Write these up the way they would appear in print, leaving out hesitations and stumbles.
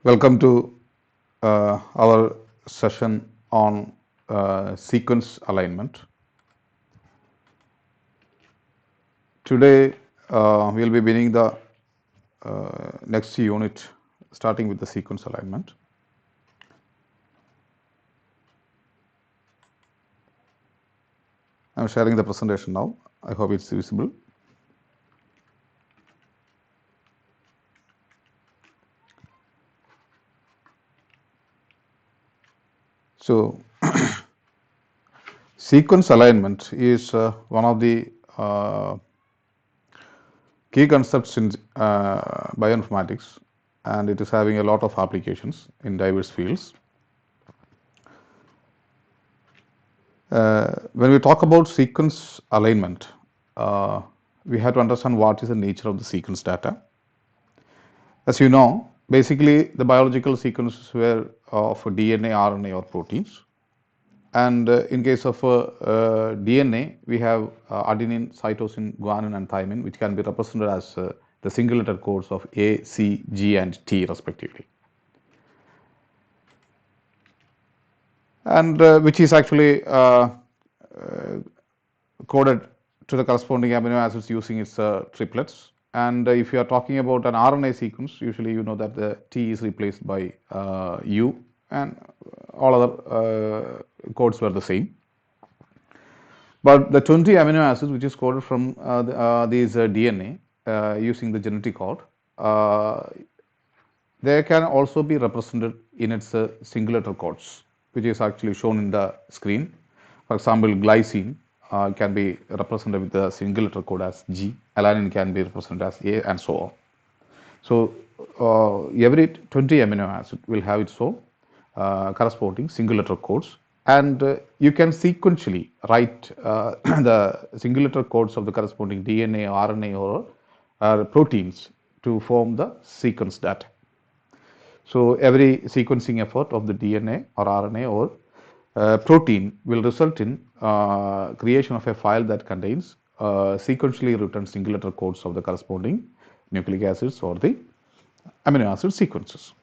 Welcome to our session on sequence alignment. Today we will be beginning the next unit starting with the sequence alignment. I am sharing the presentation now. I hope it's visible. So sequence alignment is one of the key concepts in bioinformatics, and it is having a lot of applications in diverse fields. When we talk about sequence alignment, we have to understand what is the nature of the sequence data. As you know, basically the biological sequences were of DNA, RNA, or proteins. And in case of DNA, we have adenine, cytosine, guanine, and thymine, which can be represented as the single letter codes of A, C, G, and T, respectively. And which is actually coded to the corresponding amino acids using its triplets. And if you are talking about an RNA sequence, usually you know that the T is replaced by U, and all other codes were the same. But the 20 amino acids which is coded from these DNA using the genetic code, they can also be represented in its single letter codes, which is actually shown in the screen. For example, glycine can be represented with the single letter code as G, alanine can be represented as A, and so on. So every 20 amino acid will have its own corresponding single letter codes, and you can sequentially write the single letter codes of the corresponding DNA, RNA, or proteins to form the sequence data. So every sequencing effort of the DNA or RNA or protein will result in creation of a file that contains sequentially written single letter codes of the corresponding nucleic acids or the amino acid sequences.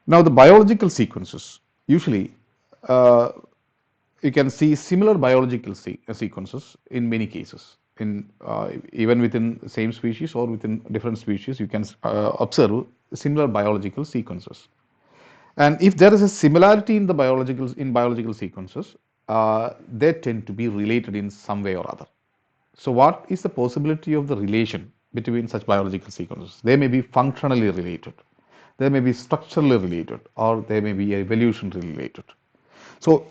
Now, the biological sequences, usually you can see similar biological sequences in many cases. In even within the same species or within different species, you can observe similar biological sequences. And if there is a similarity in the biological sequences, they tend to be related in some way or other. So what is the possibility of the relation between such biological sequences? They may be functionally related, they may be structurally related, or they may be evolutionarily related. So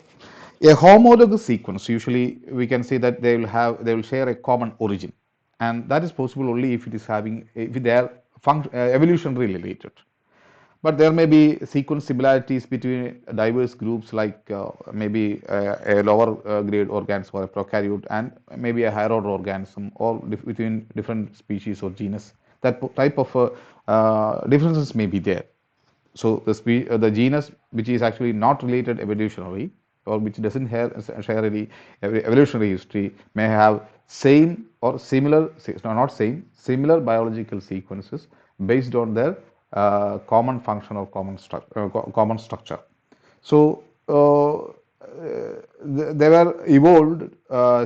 a homologous sequence, usually we can say that they will share a common origin, and that is possible only if they are evolutionarily related. But there may be sequence similarities between diverse groups, like maybe a lower grade organism or a prokaryote and maybe a higher order organism, or between different species or genus. That type of differences may be there. So the genus which is actually not related evolutionarily, or which doesn't share any evolutionary history, may have same or similar, no, not same, similar biological sequences based on their common function or common structure. So they were evolved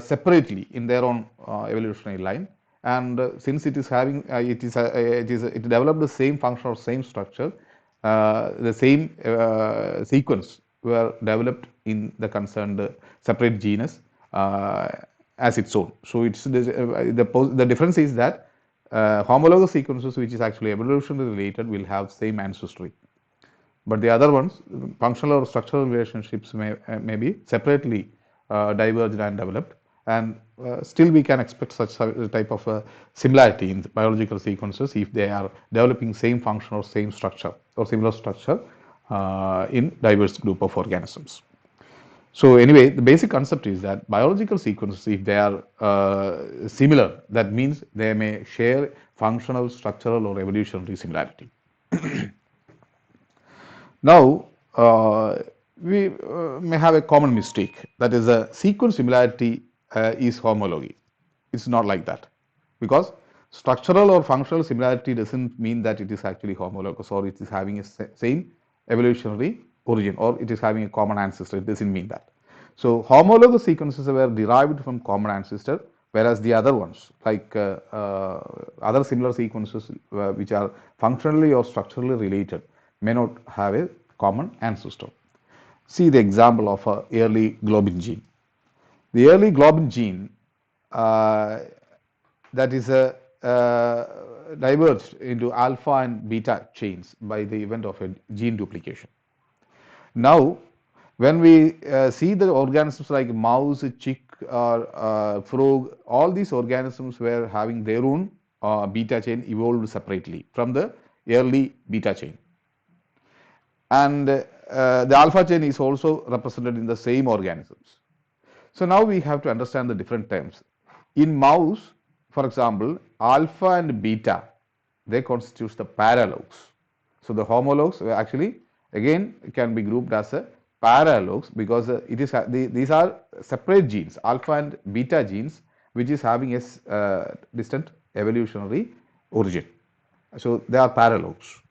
separately in their own evolutionary line, and since it is having it developed the same function or same structure, the same sequence were developed in the concerned separate genus as its own. So it's the difference is that homologous sequences, which is actually evolutionarily related, will have same ancestry. But the other ones, functional or structural relationships may be separately diverged and developed, and still we can expect such a type of similarity in the biological sequences if they are developing same function or same structure or similar structure in diverse group of organisms. So anyway, the basic concept is that biological sequences, if they are similar, that means they may share functional, structural, or evolutionary similarity. Now, we may have a common mistake, that is, a sequence similarity is homology. It's not like that, because Structural or functional similarity doesn't mean that it is actually homologous or it is having a same evolutionary origin or it is having a common ancestor. It doesn't mean that. So homologous sequences were derived from common ancestor, whereas the other ones, like other similar sequences which are functionally or structurally related, may not have a common ancestor. See the example of a early globin gene. The early globin gene uh, that is diverged into alpha and beta chains by the event of a gene duplication. Now, when we see the organisms like mouse, chick, or frog, all these organisms were having their own beta chain evolved separately from the early beta chain. And the alpha chain is also represented in the same organisms. So now we have to understand the different terms. In mouse, for example, alpha and beta, they constitute the paralogs. So the homologs actually again can be grouped as a paralogs because these are separate genes, alpha and beta genes, which is having a distant evolutionary origin. So they are paralogs.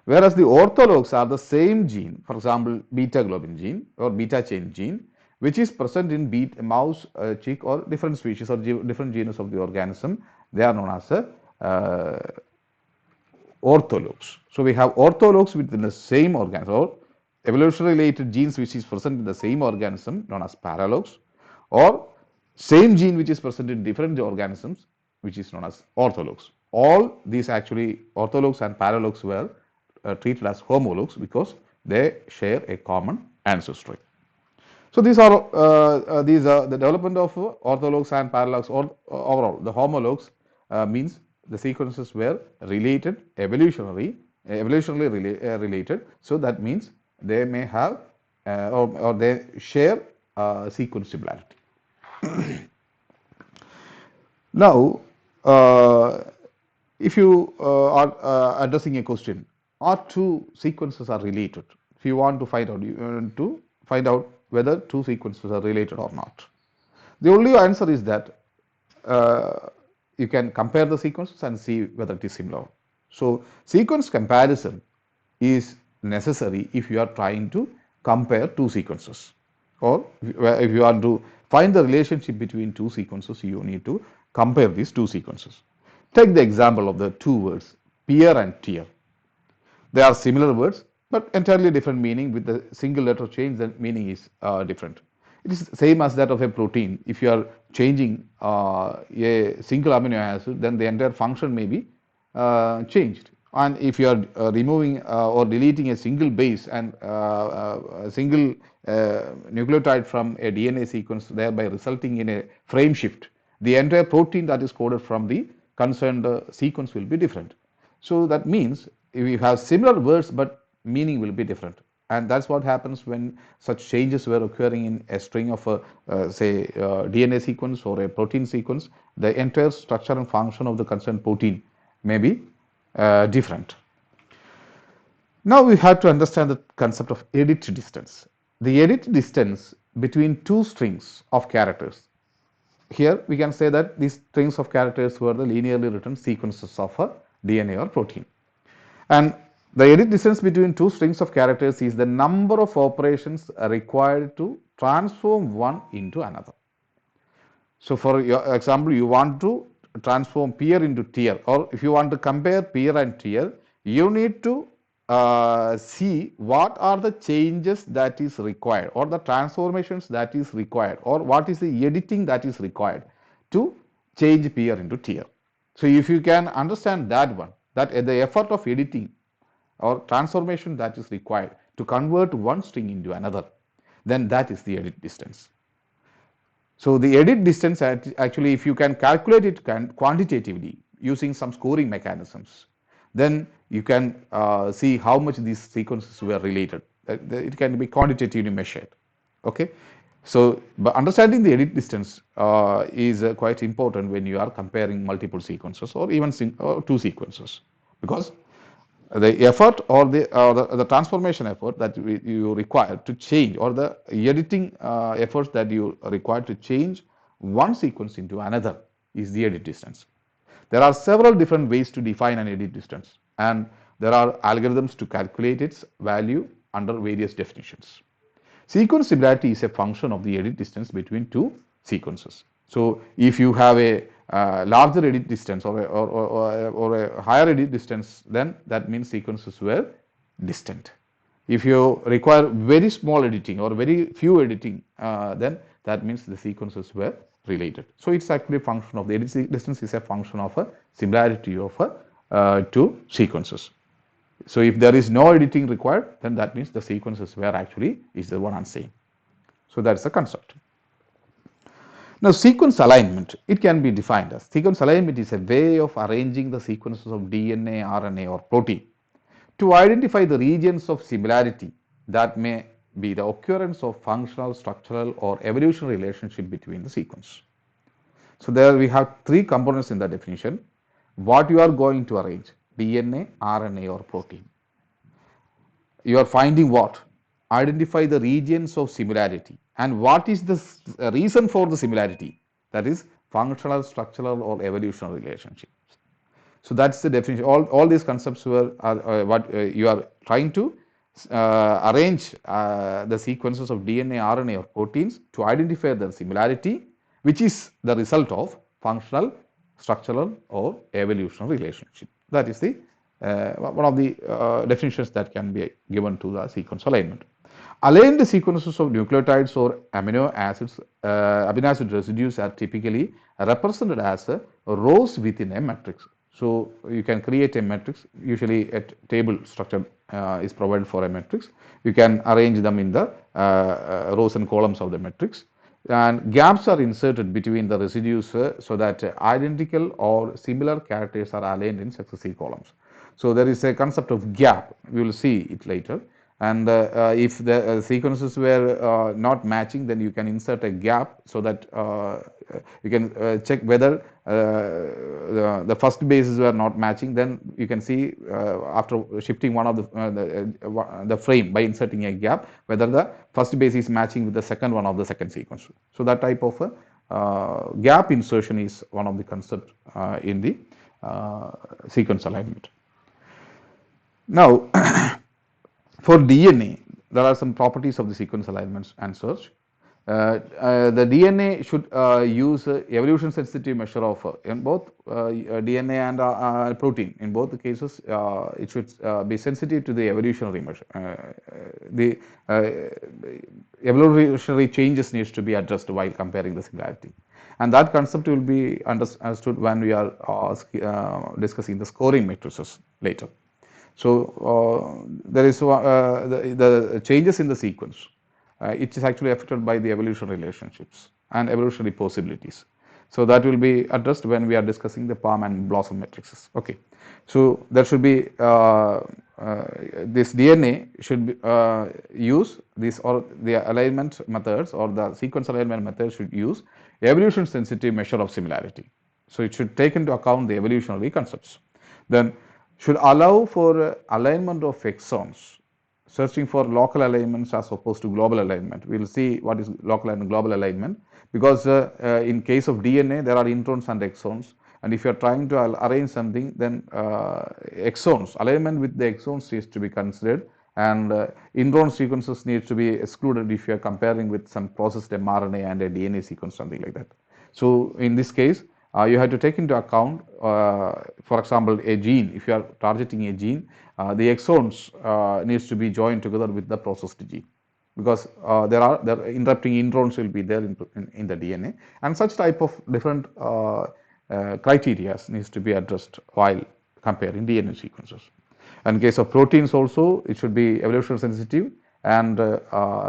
Whereas the orthologs are the same gene, for example, beta globin gene or beta chain gene, which is present in mouse, chick, or different species or different genus of the organism. They are known as orthologs. So we have orthologs within the same organism or evolutionary related genes which is present in the same organism known as paralogs, or same gene which is present in different organisms which is known as orthologs. All these actually orthologs and paralogs were treated as homologs because they share a common ancestry. So these are the development of orthologs and paralogs, or overall the homologs means the sequences were related evolutionally related. So that means they may have or they share sequence similarity. Now, if you are addressing a question, are two sequences are related? If you want to find out, you want to find out whether two sequences are related or not. The only answer is that you can compare the sequences and see whether it is similar. So sequence comparison is necessary if you are trying to compare two sequences, or if you want to find the relationship between two sequences, you need to compare these two sequences. Take the example of the two words peer and tear. They are similar words but entirely different meaning. With the single letter change, the meaning is different. It is same as that of a protein. If you are changing a single amino acid, then the entire function may be changed. And if you are removing or deleting a single base and a single nucleotide from a DNA sequence, thereby resulting in a frame shift, the entire protein that is coded from the concerned sequence will be different. So that means if you have similar words but meaning will be different, and that's what happens when such changes were occurring in a string of a say DNA sequence or a protein sequence. The entire structure and function of the concerned protein may be different. Now we have to understand the concept of edit distance. The edit distance between two strings of characters. Here we can say that these strings of characters were the linearly written sequences of a DNA or protein. And the edit distance between two strings of characters is the number of operations required to transform one into another. So for your example, you want to transform peer into tear, or if you want to compare peer and tear, you need to see what are the changes that is required, or the transformations that is required, or what is the editing that is required to change peer into tear. So if you can understand that one, that the effort of editing or transformation that is required to convert one string into another, then that is the edit distance. So the edit distance actually, if you can calculate it quantitatively using some scoring mechanisms, then you can see how much these sequences were related. It can be quantitatively measured. Okay, so but understanding the edit distance is quite important when you are comparing multiple sequences or even two sequences, because the effort or the transformation effort that you require to change, or the editing efforts that you require to change one sequence into another, is the edit distance. There are several different ways to define an edit distance, and there are algorithms to calculate its value under various definitions. Sequence similarity is a function of the edit distance between two sequences. So, if you have a larger edit distance or a higher edit distance, then that means sequences were distant. If you require very small editing or very few editing, then that means the sequences were related. So, it's actually a function of the edit distance is a function of a similarity of two sequences. So, if there is no editing required, then that means the sequences were actually is the one and same. So, that's the concept. Now, sequence alignment, it can be defined as sequence alignment is a way of arranging the sequences of DNA, RNA, or protein to identify the regions of similarity that may be the occurrence of functional, structural, or evolutionary relationship between the sequence. So, there we have three components in the definition. What you are going to arrange, DNA, RNA, or protein. You are finding what? Identify the regions of similarity. And what is the reason for the similarity? That is functional, structural, or evolutionary relationships. So, that's the definition. All these concepts were what you are trying to arrange the sequences of DNA, RNA, or proteins to identify the similarity, which is the result of functional, structural, or evolutionary relationship. That is the one of the definitions that can be given to the sequence alignment. Aligned sequences of nucleotides or amino acid residues are typically represented as rows within a matrix. So, you can create a matrix, usually a table structure is provided for a matrix. You can arrange them in the rows and columns of the matrix, and gaps are inserted between the residues so that identical or similar characters are aligned in successive columns. So, there is a concept of gap, we will see it later, and if the sequences were not matching, then you can insert a gap so that you can check whether the first bases were not matching. Then you can see after shifting one of the frame by inserting a gap whether the first base is matching with the second one of the second sequence. So, that type of gap insertion is one of the concepts in the sequence alignment. Now, for DNA, there are some properties of the sequence alignments and search. The DNA should use evolution sensitive measure of in both DNA and protein. In both the cases, it should be sensitive to the evolutionary measure. The evolutionary changes needs to be addressed while comparing the similarity, and that concept will be understood when we are discussing the scoring matrices later. So, there is the changes in the sequence. It is actually affected by the evolutionary relationships and evolutionary possibilities. So, that will be addressed when we are discussing the palm and blossom matrices. Okay. So, there should be this DNA should be, use this, or the alignment methods or the sequence alignment methods should use evolution sensitive measure of similarity. So, it should take into account the evolutionary concepts. Then should allow for alignment of exons, searching for local alignments as opposed to global alignment. We will see what is local and global alignment, because in case of DNA there are introns and exons, and if you are trying to arrange something, then exons, alignment with the exons is to be considered, and intron sequences needs to be excluded if you are comparing with some processed mRNA and a DNA sequence, something like that. So, in this case, you have to take into account, for example, a gene. If you are targeting a gene, the exons needs to be joined together with the processed gene, because the interrupting introns will be there in the DNA, and such type of different criteria needs to be addressed while comparing DNA sequences. In case of proteins also, it should be evolution sensitive, and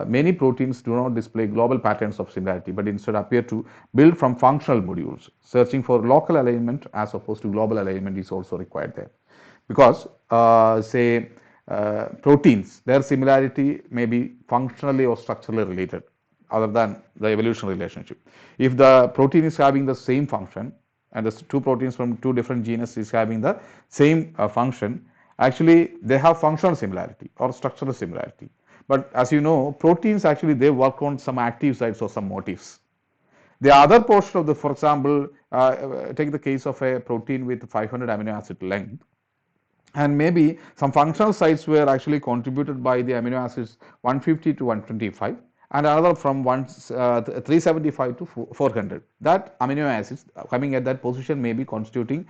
many proteins do not display global patterns of similarity, but instead appear to build from functional modules. Searching for local alignment as opposed to global alignment is also required there, because say proteins, their similarity may be functionally or structurally related other than the evolutionary relationship. If the protein is having the same function, and the two proteins from two different genus is having the same function, actually they have functional similarity or structural similarity. But as you know, proteins actually they work on some active sites or some motifs. The other portion of the, for example, take the case of a protein with 500 amino acid length, and maybe some functional sites were actually contributed by the amino acids 150 to 125 and another from 375 to 400. That amino acids coming at that position may be constituting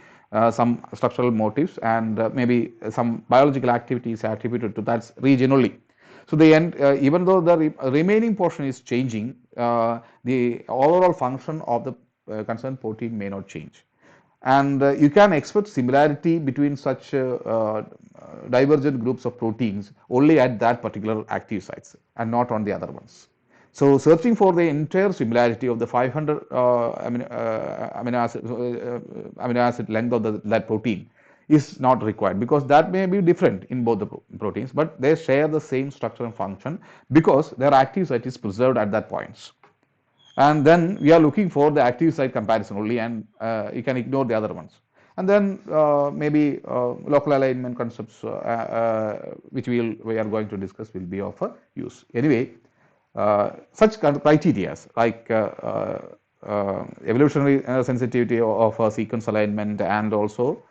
some structural motifs, and maybe some biological activity is attributed to that region only. So the end, even though the remaining portion is changing, the overall function of the concerned protein may not change. And you can expect similarity between such divergent groups of proteins only at that particular active sites and not on the other ones. So searching for the entire similarity of the 500 amino acid length of that protein is not required, because that may be different in both the proteins, but they share the same structure and function because their active site is preserved at that points. And then we are looking for the active site comparison only, and you can ignore the other ones. And then maybe local alignment concepts, which we are going to discuss, will be of use. Anyway, such criteria like evolutionary sensitivity of sequence alignment, and also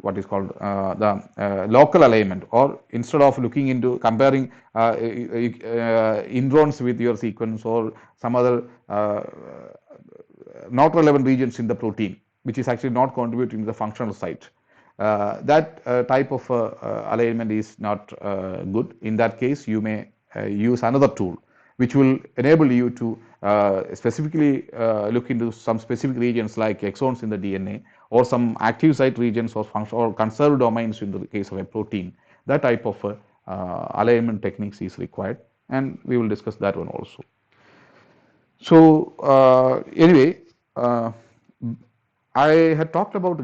what is called the local alignment, or instead of looking into comparing introns with your sequence or some other not relevant regions in the protein, which is actually not contributing to the functional site. That type of alignment is not good. In that case, you may use another tool which will enable you to specifically look into some specific regions like exons in the DNA, or some active site regions or function or conserved domains in the case of a protein. That type of alignment techniques is required, and we will discuss that one also. So anyway, I had talked about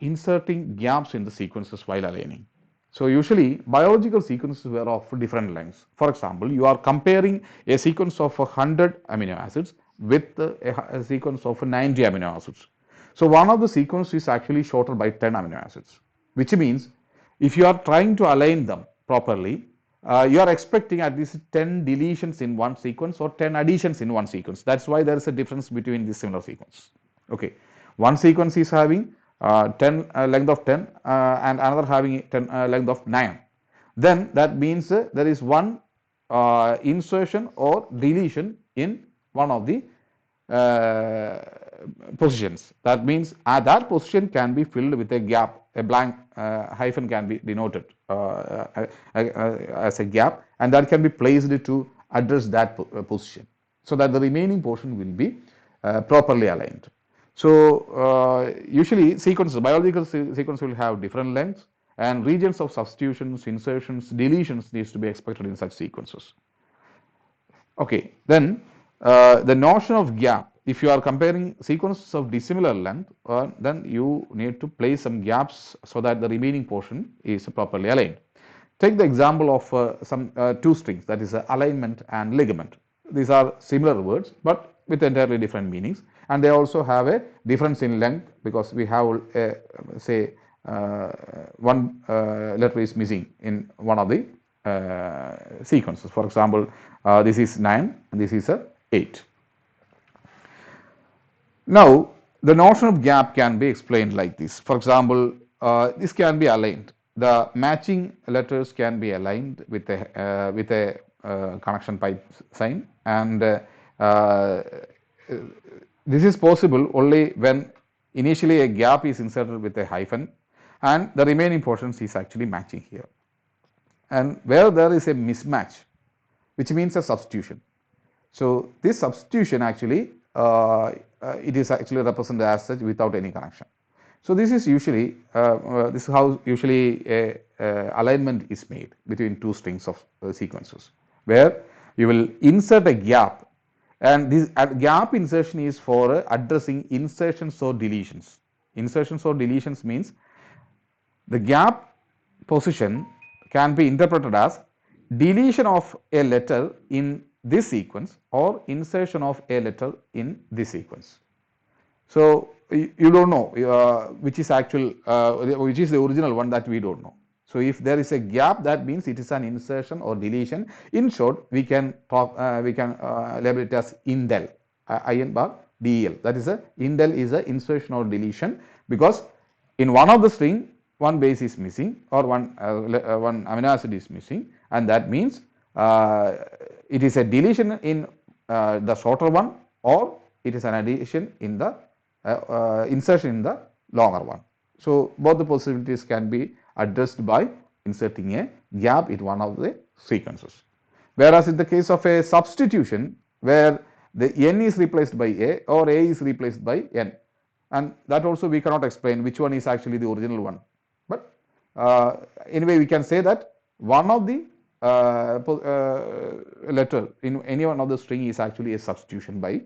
inserting gaps in the sequences while aligning. So usually biological sequences were of different lengths. For example, you are comparing a sequence of 100 amino acids with a sequence of 90 amino acids. So one of the sequences is actually shorter by 10 amino acids, which means if you are trying to align them properly, you are expecting at least 10 deletions in one sequence or 10 additions in one sequence. That's why there is a difference between these similar sequences. Okay, one sequence is having 10 length of 10 and another having 10 length of 9. Then that means there is one insertion or deletion in one of the positions. That means that position can be filled with a gap, a blank hyphen can be denoted as a gap, and that can be placed to address that position, so that the remaining portion will be properly aligned. So usually biological sequence will have different lengths, and regions of substitutions, insertions, deletions needs to be expected in such sequences. Okay, then the notion of gap, if you are comparing sequences of dissimilar length, then you need to place some gaps so that the remaining portion is properly aligned. Take the example of some two strings, that is alignment and ligament. These are similar words but with entirely different meanings, and they also have a difference in length because we have say one letter is missing in one of the sequences. For example, this is 9 and this is 8. Now the notion of gap can be explained like this. For example, this can be aligned. The matching letters can be aligned with a connection pipe sign, and this is possible only when initially a gap is inserted with a hyphen and the remaining portions is actually matching here. And where there is a mismatch, which means a substitution. So this substitution actually it is actually represented as such without any connection. So this is usually this is how usually a alignment is made between two strings of sequences, where you will insert a gap, and this gap insertion is for addressing insertions or deletions. Insertions or deletions means the gap position can be interpreted as deletion of a letter in this sequence or insertion of a letter in this sequence. So you don't know which is actual, which is the original one, that we don't know. So if there is a gap, that means it is an insertion or deletion. In short, we can talk, label it as indel. in bar del. That is a indel is a insertion or deletion, because in one of the string one base is missing, or one amino acid is missing, and that means it is a deletion in the shorter one, or it is an addition in the insertion in the longer one. So both the possibilities can be addressed by inserting a gap in one of the sequences. Whereas in the case of a substitution, where the n is replaced by a, or a is replaced by n, and that also we cannot explain which one is actually the original one. But anyway, we can say that one of the letter in any one of the string is actually a substitution by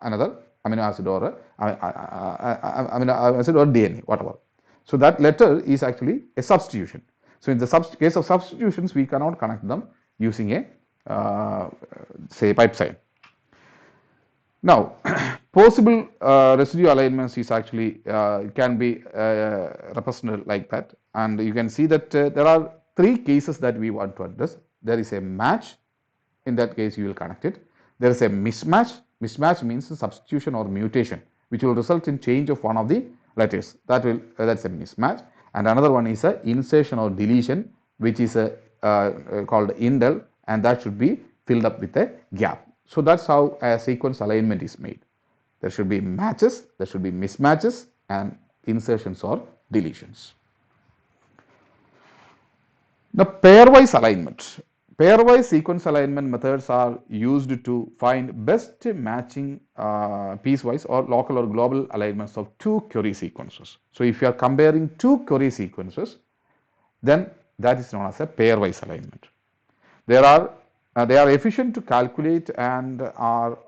another amino acid, or amino acid or DNA, whatever. So that letter is actually a substitution. So in the case of substitutions, we cannot connect them using a say pipe sign. Now, possible residue alignments is actually can be represented like that, and you can see that there are three cases that we want to address. There is a match. In that case, you will connect it. There is a mismatch. Mismatch means substitution or mutation, which will result in change of one of the letters. That's a mismatch. And another one is a insertion or deletion, which is called indel, and that should be filled up with a gap. So that's how a sequence alignment is made. There should be matches, there should be mismatches, and insertions or deletions. Now, pairwise alignment. Pairwise sequence alignment methods are used to find best matching piecewise or local or global alignments of two query sequences. So if you are comparing two query sequences, then that is known as a pairwise alignment. They are efficient to calculate and are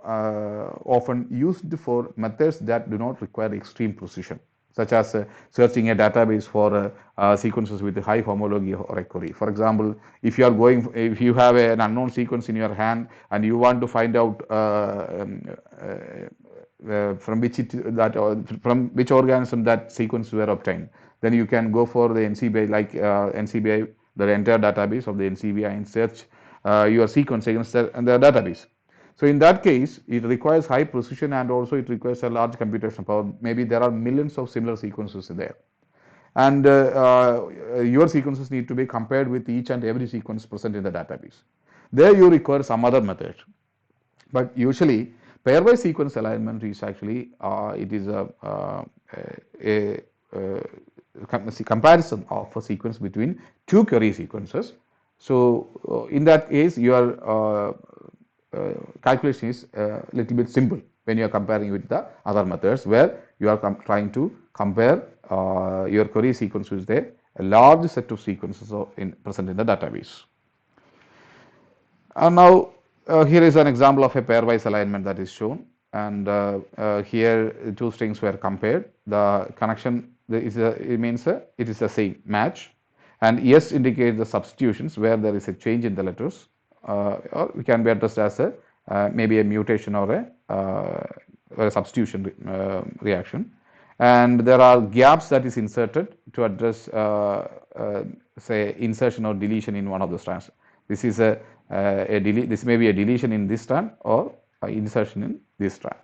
often used for methods that do not require extreme precision, such as searching a database for sequences with high homology or a query. For example, if you have an unknown sequence in your hand and you want to find out from which organism that sequence were obtained, then you can go for the NCBI, like NCBI, the entire database of the NCBI, and search your sequence against the database. So in that case, it requires high precision, and also it requires a large computational power. Maybe there are millions of similar sequences there, and your sequences need to be compared with each and every sequence present in the database. There you require some other method, but usually pairwise sequence alignment is actually it is a comparison of a sequence between two query sequences. So in that case, your calculation is a little bit simple when you are comparing with the other methods, where you are trying to compare your query sequence with a large set of sequences present in the database. And now here is an example of a pairwise alignment that is shown, and here two strings were compared. The connection it means it is the same match, and yes indicates the substitutions where there is a change in the letters, or it can be addressed as a maybe a mutation or a substitution reaction. And there are gaps that is inserted to address say insertion or deletion in one of the strands. This is this may be a deletion in this strand or insertion in this strand.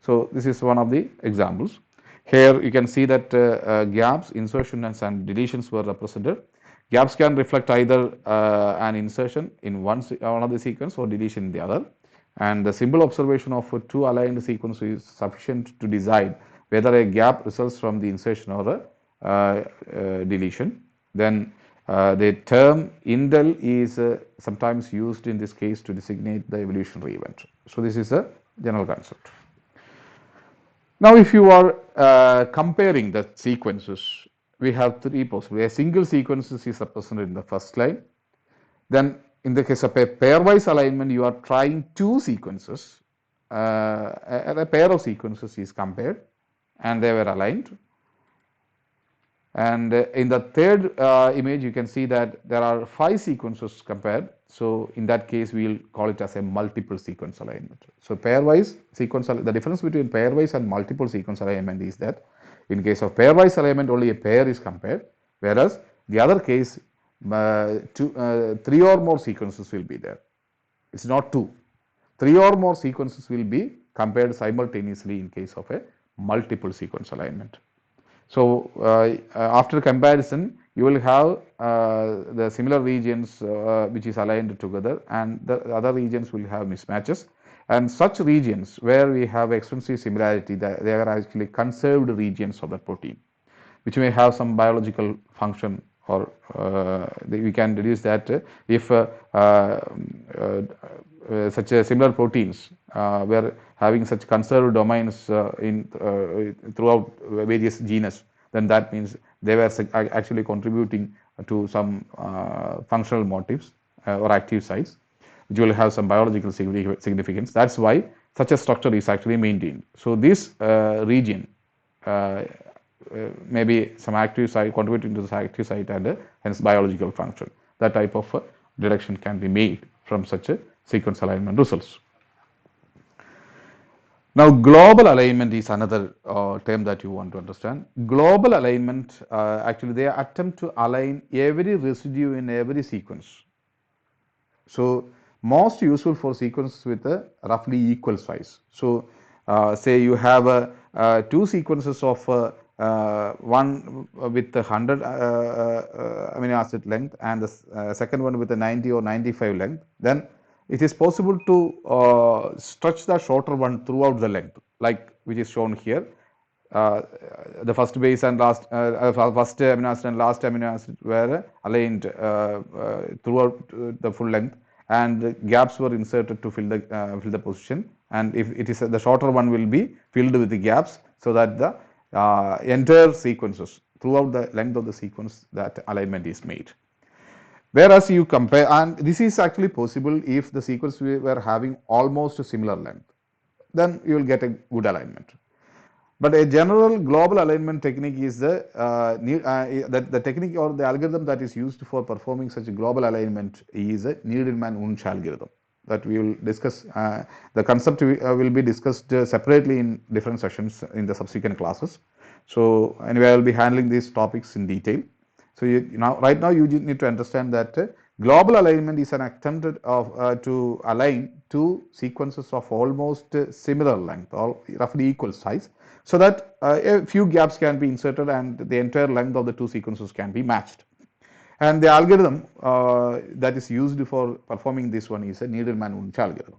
So this is one of the examples. Here you can see that gaps, insertions and deletions were represented. Gaps can reflect either an insertion in one of the sequence or deletion in the other, and the simple observation of two aligned sequences is sufficient to decide whether a gap results from the insertion or a deletion. Then the term indel is sometimes used in this case to designate the evolutionary event. So this is a general concept. Now if you are comparing the sequences, we have three possibilities. A single sequence is represented in the first line. Then in the case of a pairwise alignment, you are trying two sequences, a pair of sequences is compared and they were aligned. And in the third image, you can see that there are 5 sequences compared. So in that case, we will call it as a multiple sequence alignment. So pairwise sequence, the difference between pairwise and multiple sequence alignment is that in case of pairwise alignment, only a pair is compared, whereas the other case, 3 or more sequences will be there. It's not 2. three or more sequences will be compared simultaneously in case of a multiple sequence alignment. So after comparison, you will have the similar regions which is aligned together, and the other regions will have mismatches. And such regions where we have extrinsic similarity, they are actually conserved regions of the protein, which may have some biological function, or we can deduce that if such a similar proteins were having such conserved domains in throughout various genus, then that means they were actually contributing to some functional motifs or active sites, which will have some biological significance. That's why such a structure is actually maintained. So this region uh, maybe some active site contributing to the active site, and hence biological function. That type of deduction can be made from such a sequence alignment results. Now, global alignment is another term that you want to understand. Global alignment, actually, they attempt to align every residue in every sequence. So, most useful for sequences with a roughly equal size. So, say you have two sequences of one with 100 amino acid length, and the second one with a 90 or 95 length, then it is possible to stretch the shorter one throughout the length, like which is shown here. Uh, the first base and last first amino acid and last amino acid were aligned throughout the full length, and the gaps were inserted to fill the position. And if it is the shorter one will be filled with the gaps, so that the entire sequences throughout the length of the sequence that alignment is made. Whereas you compare, and this is actually possible if the sequence we were having almost a similar length, then you will get a good alignment. But a general global alignment technique is the technique or the algorithm that is used for performing such a global alignment is a Needleman-Wunsch algorithm that we will discuss. The concept will be discussed separately in different sessions in the subsequent classes. So anyway, I will be handling these topics in detail. So right now you need to understand that global alignment is an attempt to align two sequences of almost similar length or roughly equal size, so that a few gaps can be inserted and the entire length of the two sequences can be matched. And the algorithm that is used for performing this one is a Needleman-Wunsch algorithm.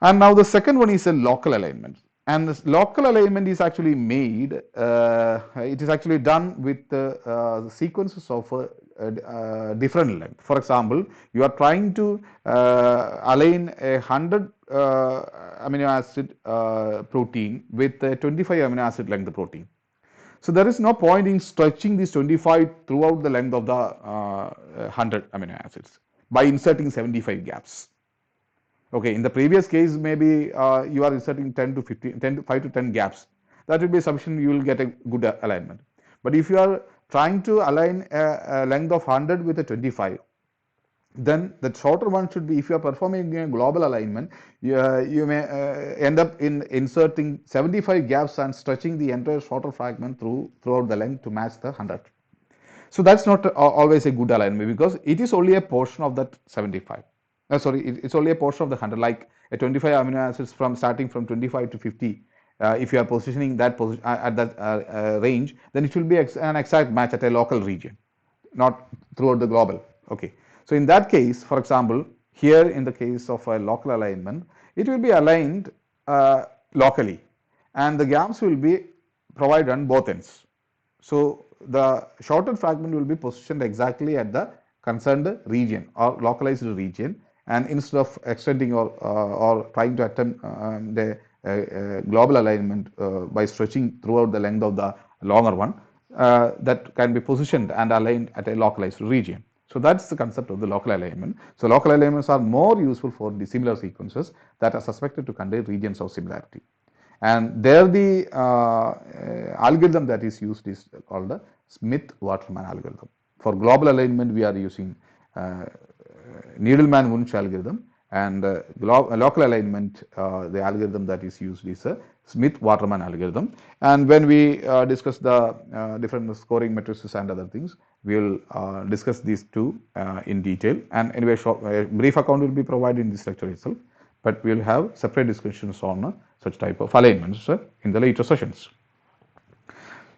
And now the second one is a local alignment. And this local alignment is actually made, it is actually done with the sequences of different length. For example, you are trying to align a 100 amino acid protein with a 25 amino acid length protein. So there is no point in stretching this 25 throughout the length of the 100 amino acids by inserting 75 gaps. Okay, in the previous case, maybe you are inserting 10 to 15, 10 to 5 to 10 gaps. That will be sufficient, you will get a good alignment. But if you are trying to align a length of 100 with a 25, then the shorter one should be, if you are performing a global alignment, you may end up in inserting 75 gaps and stretching the entire shorter fragment throughout the length to match the 100. So that's not always a good alignment, because it is only a portion of that 75. Sorry, it's only a portion of the 100, like a 25 amino acids from starting from 25 to 50. If you are positioning that position at that range, then it will be an exact match at a local region, not throughout the global. Okay. So in that case, for example, here in the case of a local alignment, it will be aligned locally, and the gaps will be provided on both ends. So the shorter fragment will be positioned exactly at the concerned region or localized region, and instead of extending or trying to attempt the global alignment by stretching throughout the length of the longer one, that can be positioned and aligned at a localized region. So that's the concept of the local alignment. So local alignments are more useful for dissimilar sequences that are suspected to contain regions of similarity. And there the algorithm that is used is called the Smith-Waterman algorithm. For global alignment, we are using Needleman-Wunsch algorithm, and local alignment, the algorithm that is used is a Smith-Waterman algorithm. And when we discuss the different scoring matrices and other things, we will discuss these two in detail. And anyway, a brief account will be provided in this lecture itself. but we'll have separate discussions on such type of alignments in the later sessions.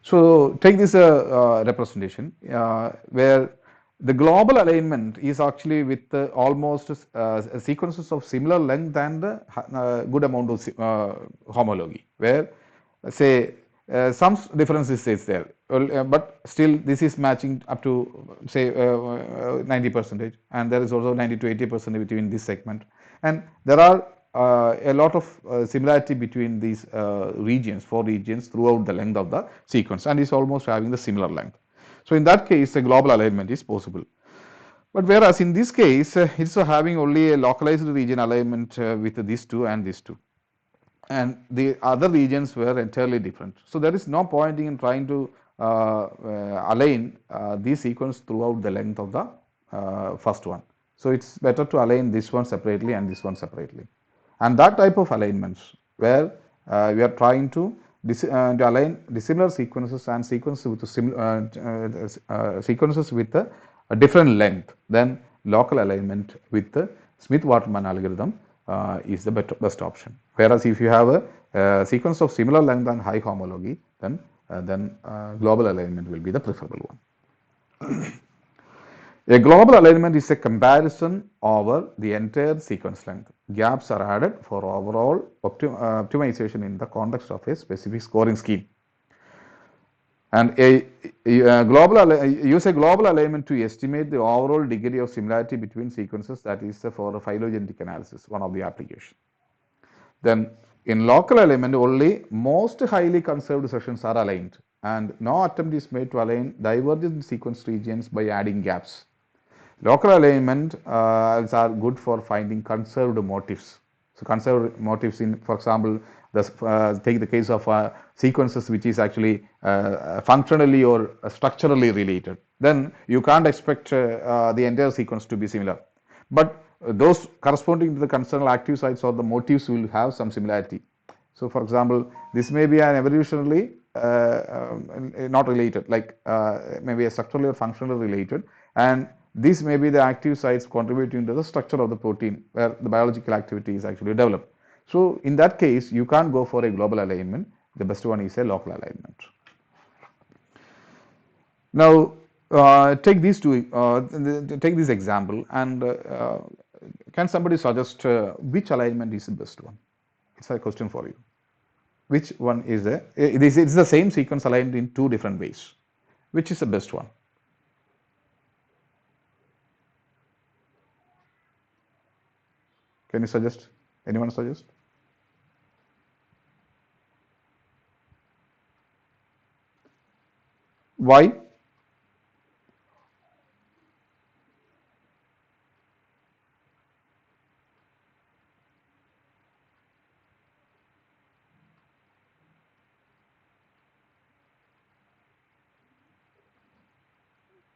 So take this representation where the global alignment is actually with almost sequences of similar length and good amount of homology, where say some differences is there, but still this is matching up to say 90%, and there is also 90 to 80% between this segment, and there are a lot of similarity between these regions, four regions throughout the length of the sequence, and is almost having the similar length. So in that case, a global alignment is possible. But whereas in this case, it's having only a localized region alignment with these two and these two, and the other regions were entirely different. So there is no point in trying to align these sequence throughout the length of the first one. So it's better to align this one separately and this one separately. And that type of alignments where we are trying to align dissimilar sequences and sequences with a different length, then local alignment with the Smith-Waterman algorithm is the best option. Whereas if you have a sequence of similar length and high homology, then global alignment will be the preferable one. A global alignment is a comparison over the entire sequence length. Gaps are added for overall optimization in the context of a specific scoring scheme. And use a global alignment to estimate the overall degree of similarity between sequences, that is for a phylogenetic analysis, one of the applications. Then in local alignment, only most highly conserved sections are aligned, and no attempt is made to align divergent sequence regions by adding gaps. Local alignment are good for finding conserved motifs. So conserved motifs in, for example, take the case of sequences which is actually functionally or structurally related. Then you can't expect the entire sequence to be similar. But those corresponding to the concerned active sites or the motifs will have some similarity. So for example, this may be an evolutionarily not related, like maybe a structurally or functionally related, and these may be the active sites contributing to the structure of the protein where the biological activity is actually developed. So in that case, you can't go for a global alignment. The best one is a local alignment. Now, take these two. Take this example, and can somebody suggest which alignment is the best one? It's a question for you. Which one is the? It's the same sequence aligned in two different ways. Which is the best one? Can you suggest? Anyone suggest? Why?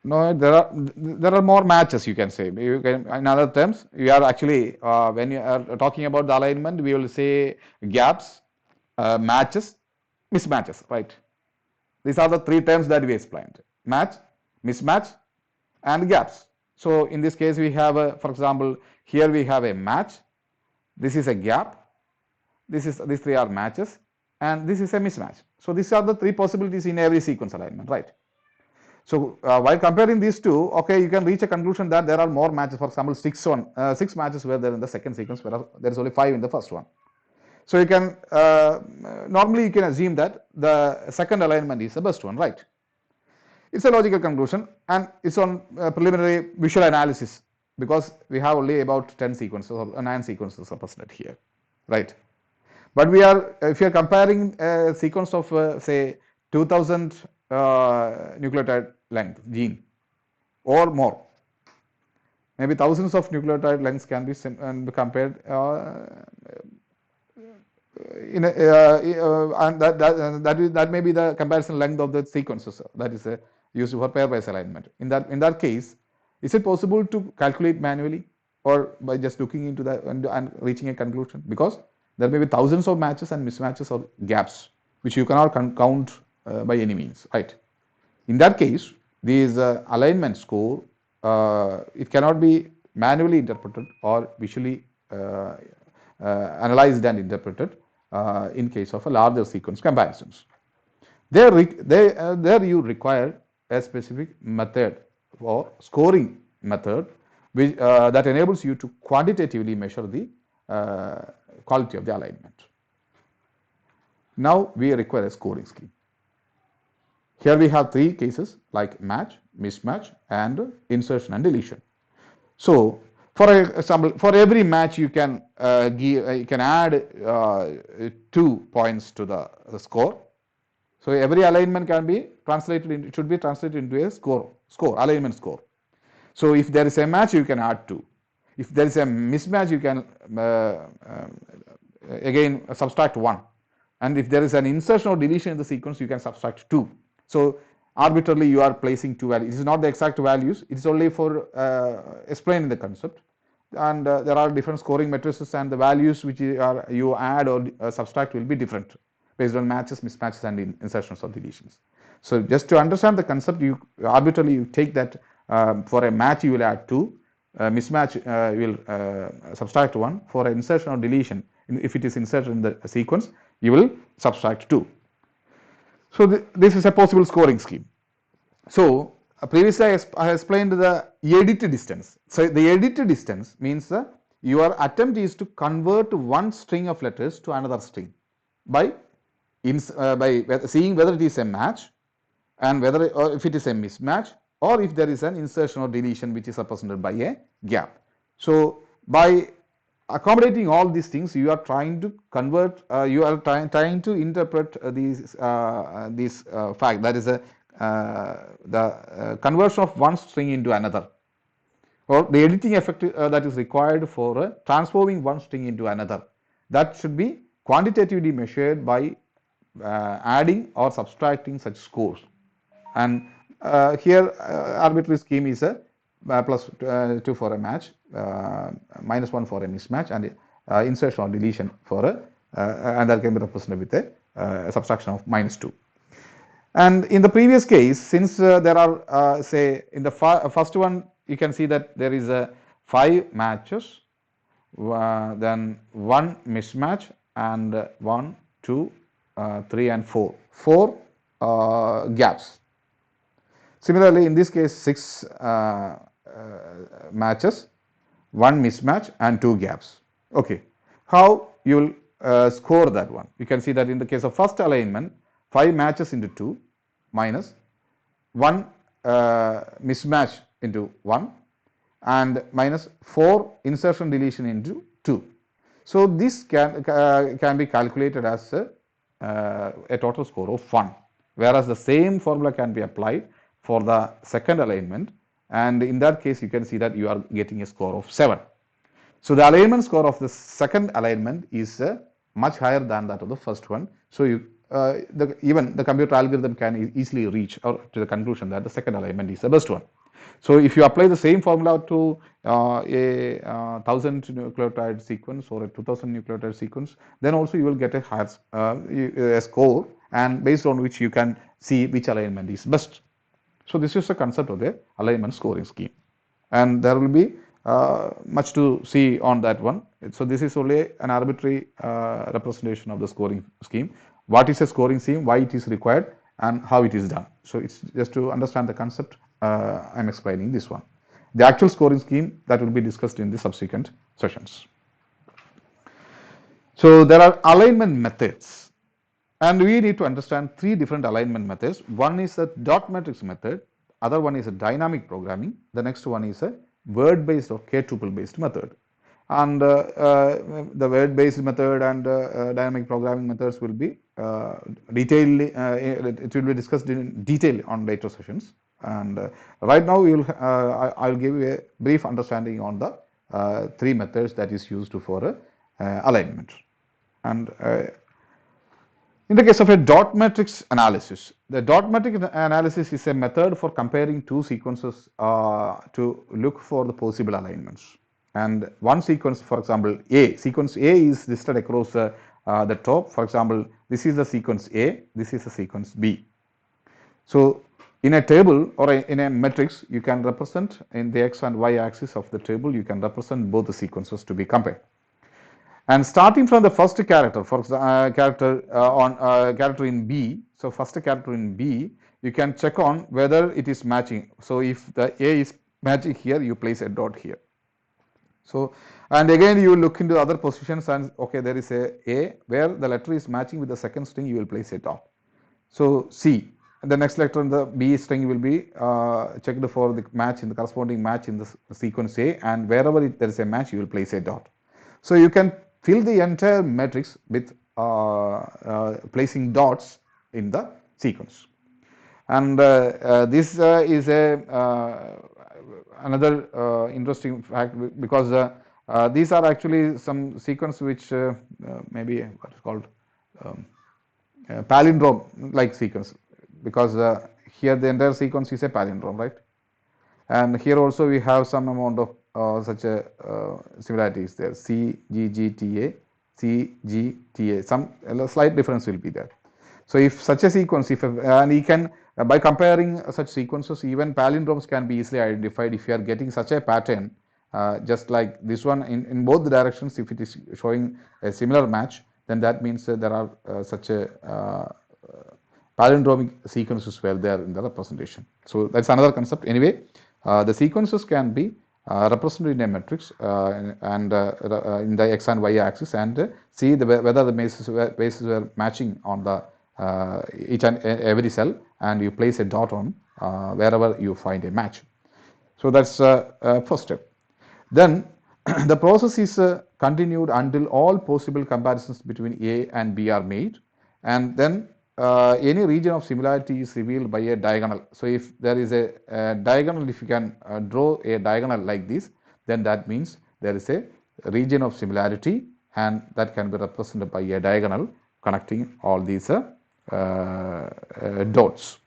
No, there are more matches, you can say. You can, in other terms, you are actually when you are talking about the alignment, we will say gaps, matches, mismatches, right? These are the three terms that we explained: match, mismatch, and gaps. So in this case, we have a, for example, here we have a match. This is a gap. These three are matches, and this is a mismatch. So these are the three possibilities in every sequence alignment, right? So while comparing these two, okay, you can reach a conclusion that there are more matches. For example, six matches were there in the second sequence, whereas there is only 5 in the first one. So you can normally you can assume that the second alignment is the best one, right? It's a logical conclusion, and it's on preliminary visual analysis because we have only about 10 sequences or 9 sequences represented here, right? But we are, if you are comparing a sequence of say 2000 nucleotide length gene or more, maybe thousands of nucleotide lengths can be compared in a, and that may be the comparison length of the sequences that is used for pairwise alignment. In that case, is it possible to calculate manually or by just looking into that and reaching a conclusion? Because there may be thousands of matches and mismatches or gaps which you cannot count by any means, right? In that case, these alignment score, it cannot be manually interpreted or visually analyzed and interpreted in case of a larger sequence comparisons. There you require a specific method or scoring method which, that enables you to quantitatively measure the quality of the alignment. Now we require a scoring scheme. Here we have three cases like match, mismatch, and insertion and deletion. So, for example, for every match you can add 2 points to the score. So every alignment can be translated into, should be translated into a score alignment score. So if there is a match, you can add 2. If there is a mismatch, you can again subtract 1. And if there is an insertion or deletion in the sequence, you can subtract 2. So arbitrarily you are placing 2 values. This is not the exact values. It is only for explaining the concept. And there are different scoring matrices, and the values which you add or subtract will be different based on matches, mismatches, and insertions or deletions. So just to understand the concept, you arbitrarily you take that for a match you will add 2, mismatch you will subtract 1. For an insertion or deletion, if it is inserted in the sequence, you will subtract 2. So this is a possible scoring scheme. So previously I explained the edit distance. So the edit distance means your attempt is to convert one string of letters to another string by seeing whether it is a match and whether or if it is a mismatch, or if there is an insertion or deletion which is represented by a gap. So by accommodating all these things, you are trying to convert, you are trying to interpret these fact, that is the conversion of one string into another, or the editing effect that is required for transforming one string into another. That should be quantitatively measured by adding or subtracting such scores. And here arbitrary scheme is a plus 2 for a match, minus 1 for a mismatch, and insertion or deletion for and that can be represented with a subtraction of minus 2. And in the previous case, since there are say in the first one, you can see that there is 5 matches, then 1 mismatch, and 1, 2, 3, and 4. 4 gaps. Similarly, in this case, 6 matches, 1 mismatch, and 2 gaps. Okay, how you will score that one? You can see that in the case of first alignment, 5 matches into 2 minus 1 mismatch into 1 and minus 4 insertion deletion into 2. So this can be calculated as a total score of 1, whereas the same formula can be applied for the second alignment, and in that case you can see that you are getting a score of 7. So the alignment score of the second alignment is much higher than that of the first one. So you even the computer algorithm can easily reach to the conclusion that the second alignment is the best one. So if you apply the same formula to a 1000 nucleotide sequence or a 2000 nucleotide sequence, then also you will get a higher a score, and based on which you can see which alignment is best. So this is the concept of the alignment scoring scheme, and there will be much to see on that one. So this is only an arbitrary representation of the scoring scheme. What is a scoring scheme, why it is required, and how it is done. So it's just to understand the concept, I'm explaining this one. The actual scoring scheme, that will be discussed in the subsequent sessions. So there are alignment methods, and we need to understand 3 different alignment methods. One is the dot matrix method, other one is a dynamic programming, the next one is a word-based or k-tuple-based method. And the word-based method and dynamic programming methods will be it will be discussed in detail on later sessions. And right now I'll give you a brief understanding on the 3 methods that is used for alignment. And in the case of a dot matrix analysis, the dot matrix analysis is a method for comparing 2 sequences to look for the possible alignments. And one sequence, for example, sequence A is listed across the top. For example, this is the sequence A, this is the sequence B. So in a table or in a matrix, you can represent in the x and y axis of the table, you can represent both the sequences to be compared. And starting from the first character, for character in B, so first character in B, you can check on whether it is matching. So if the A is matching here, you place a dot here. So, and again you look into other positions and okay, there is a where the letter is matching with the second string, you will place a dot. So C, the next letter in the B string will be checked for the match in the corresponding match in the sequence A, and wherever there is a match, you will place a dot. So you can fill the entire matrix with placing dots in the sequence. And this is another interesting fact, because these are actually some sequence which maybe what is called um, palindrome like sequence, because here the entire sequence is a palindrome, right? And here also we have some amount of such a similarities there, C, G, G, T, A, C, G, T, A, some slight difference will be there. So if such a sequence, and you can, by comparing such sequences, even palindromes can be easily identified if you are getting such a pattern, just like this one in both the directions, if it is showing a similar match, then that means there are such a palindromic sequences were there in the representation. So that's another concept. Anyway, the sequences can be represented in a matrix and in the x and y axis, and see whether the bases were matching on the each and every cell, and you place a dot on wherever you find a match. So that's first step. Then the process is continued until all possible comparisons between A and B are made, and then any region of similarity is revealed by a diagonal. So if there is a diagonal, if you can draw a diagonal like this, then that means there is a region of similarity, and that can be represented by a diagonal connecting all these dots.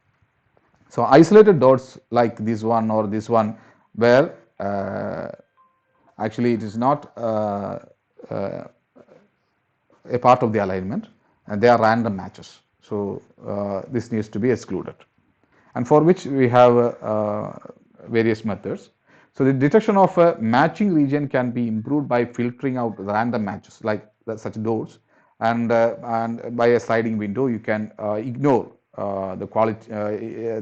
So isolated dots like this one or this one, where actually it is not a part of the alignment, and they are random matches. So this needs to be excluded, and for which we have various methods. So the detection of a matching region can be improved by filtering out random matches like such dots, and by a sliding window you can ignore the quality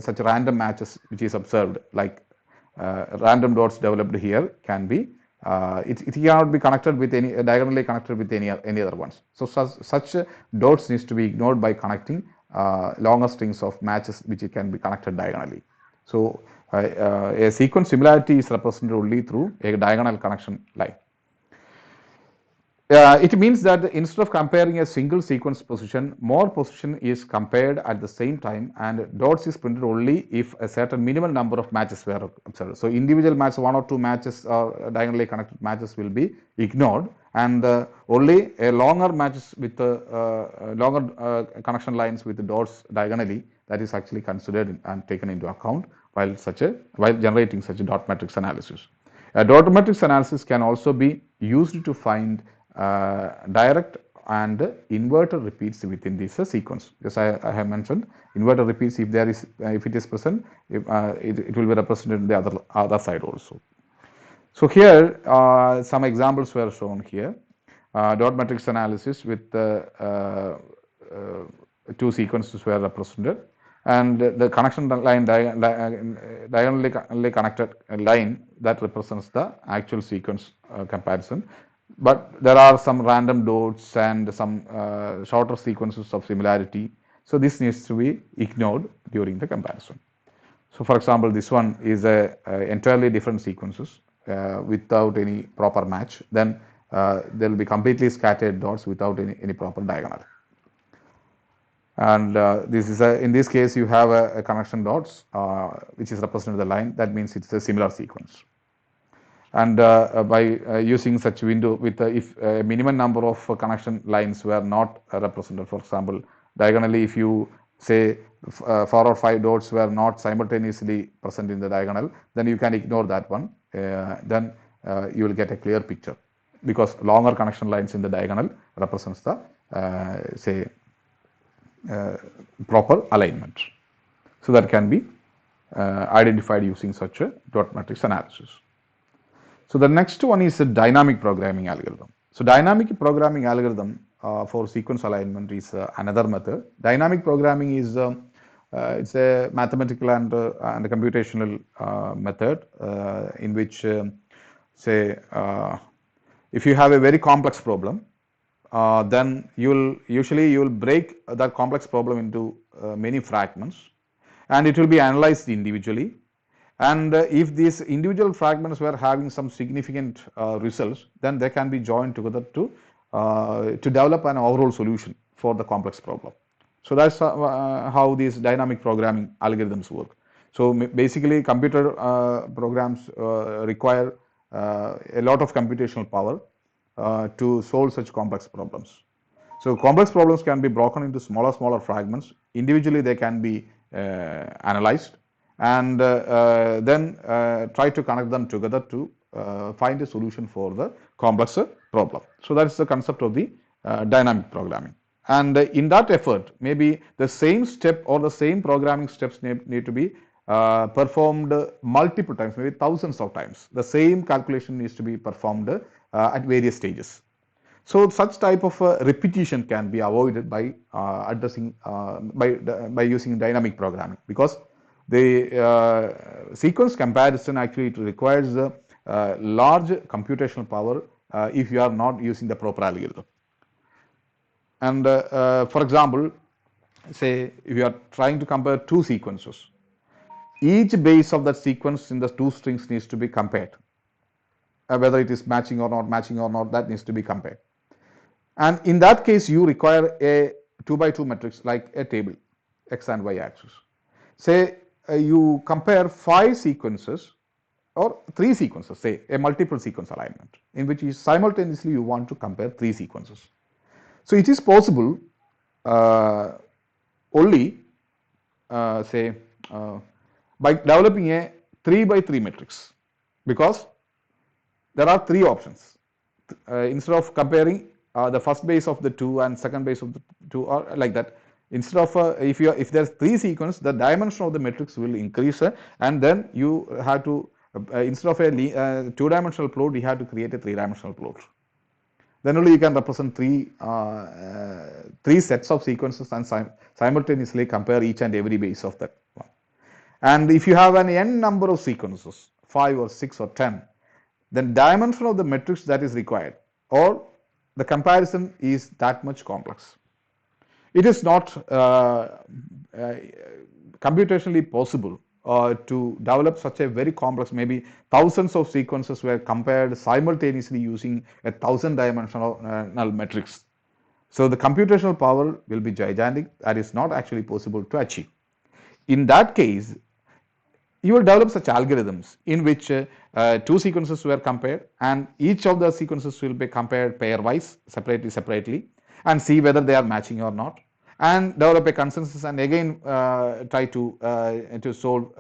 such random matches which is observed, like random dots developed here can be it cannot be connected with any diagonally connected with any other ones. So such dots needs to be ignored by connecting longer strings of matches which can be connected diagonally. So a sequence similarity is represented only through a diagonal connection line. It means that instead of comparing a single sequence position, more position is compared at the same time, and dots is printed only if a certain minimal number of matches were observed. So individual matches, one or two matches or diagonally connected matches will be ignored, and only a longer matches with longer connection lines with the dots diagonally, that is actually considered and taken into account while generating such a dot matrix analysis. A dot matrix analysis can also be used to find direct and inverter repeats within this sequence. As I have mentioned, inverter repeats, if there is if it is present, it will be represented in the other side also. So here some examples were shown here. Dot matrix analysis with two sequences were represented, and the connection line diagonally connected line that represents the actual sequence comparison. But there are some random dots and some shorter sequences of similarity. So this needs to be ignored during the comparison. So for example, this one is a entirely different sequences without any proper match. Then there will be completely scattered dots without any proper diagonal. And this is in this case you have a connection dots which is represented the line. That means it's a similar sequence. And by using such window with if a minimum number of connection lines were not represented, for example, diagonally, if you say 4 or 5 dots were not simultaneously present in the diagonal, then you can ignore that one. Then you will get a clear picture, because longer connection lines in the diagonal represents the say proper alignment. So that can be identified using such a dot matrix analysis. So the next one is a dynamic programming algorithm. So dynamic programming algorithm for sequence alignment is another method. Dynamic programming is it's a mathematical and a computational method in which say if you have a very complex problem, then you'll break that complex problem into many fragments, and it will be analyzed individually. And if these individual fragments were having some significant results, then they can be joined together to develop an overall solution for the complex problem. So that's how these dynamic programming algorithms work. So basically, computer programs require a lot of computational power to solve such complex problems. So complex problems can be broken into smaller fragments. Individually, they can be analyzed, and then try to connect them together to find a solution for the complex problem. So that is the concept of the dynamic programming. And in that effort, maybe the same step or the same programming steps need to be performed multiple times, maybe thousands of times. The same calculation needs to be performed at various stages. So such type of repetition can be avoided by addressing by using dynamic programming, because the sequence comparison actually it requires large computational power if you are not using the proper algorithm. And for example, say if you are trying to compare two sequences, each base of that sequence in the two strings needs to be compared. Whether it is matching or not, that needs to be compared. And in that case, you require a 2 by 2 matrix like a table, x and y axis. Say you compare 5 sequences or 3 sequences, say a multiple sequence alignment, in which simultaneously you want to compare 3 sequences. So it is possible only say by developing a 3 by 3 matrix, because there are 3 options. Instead of comparing the first base of the 2 and second base of the 2 or like that, instead of if there's 3 sequence, the dimension of the matrix will increase, and then you have to instead of a 2-dimensional plot, you have to create a 3-dimensional plot. Then only you can represent three sets of sequences and simultaneously compare each and every base of that one. And if you have an n number of sequences, 5 or 6 or 10, then dimension of the matrix that is required or the comparison is that much complex. It is not computationally possible to develop such a very complex, maybe thousands of sequences were compared simultaneously using a 1000-dimensional matrix. So the computational power will be gigantic. That is not actually possible to achieve. In that case, you will develop such algorithms in which 2 sequences were compared, and each of the sequences will be compared pairwise, separately, and see whether they are matching or not, and develop a consensus, and again try to solve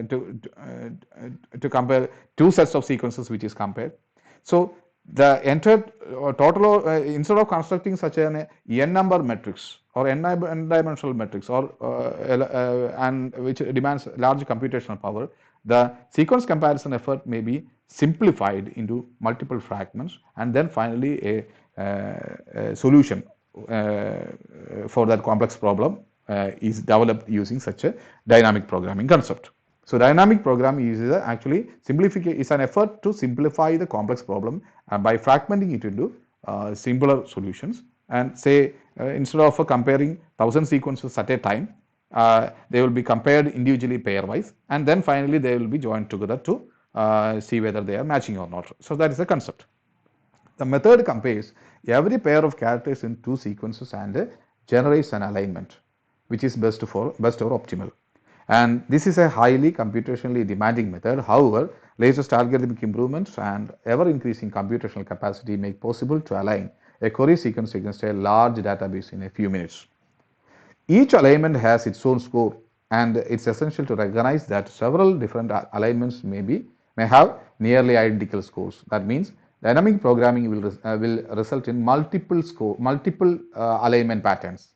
to compare 2 sets of sequences which is compared. So the entire total instead of constructing such an n number matrix or n dimensional matrix or and which demands large computational power, the sequence comparison effort may be simplified into multiple fragments, and then finally a solution for that complex problem is developed using such a dynamic programming concept. So dynamic programming is actually is an effort to simplify the complex problem by fragmenting it into simpler solutions, and say instead of comparing 1000 sequences at a time, they will be compared individually pairwise, and then finally they will be joined together to see whether they are matching or not. So that is the concept. The method compares every pair of characters in 2 sequences and generates an alignment which is best or optimal. And this is a highly computationally demanding method. However, latest algorithmic improvements and ever-increasing computational capacity make possible to align a query sequence against a large database in a few minutes. Each alignment has its own score, and it's essential to recognize that several different alignments may have nearly identical scores. That means dynamic programming will result in multiple alignment patterns.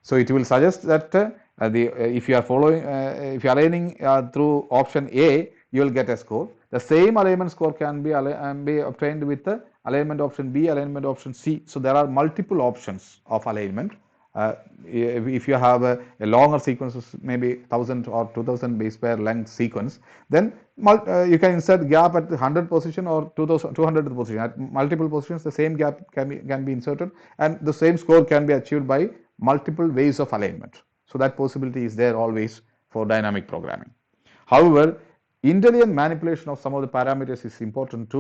So it will suggest that if you are following, if you are aligning through option A, you will get a score. The same alignment score can be obtained with alignment option B, alignment option C. So there are multiple options of alignment. If you have a longer sequences, maybe 1000 or 2000 base pair length sequence, then you can insert gap at the 100 position or 200 position. At multiple positions, the same gap can be inserted, and the same score can be achieved by multiple ways of alignment. So that possibility is there always for dynamic programming. However, intelligent manipulation of some of the parameters is important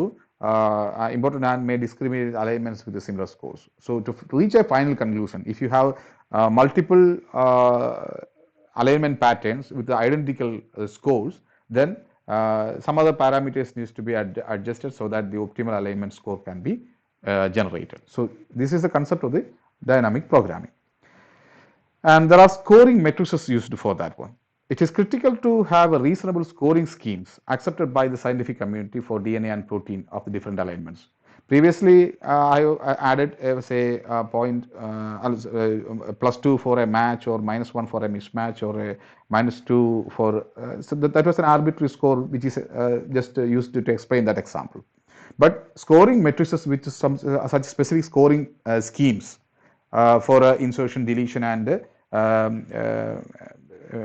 important and may discriminate alignments with the similar scores. So to reach a final conclusion, if you have multiple alignment patterns with the identical scores, then some other parameters needs to be adjusted so that the optimal alignment score can be generated. So this is the concept of the dynamic programming. And there are scoring matrices used for that one. It is critical to have a reasonable scoring schemes accepted by the scientific community for DNA and protein of the different alignments. Previously, I added, say, a point +2 for a match, or -1 for a mismatch, or a -2 for. So that was an arbitrary score, which is just used to explain that example. But scoring matrices, which is some such specific scoring schemes for insertion, deletion,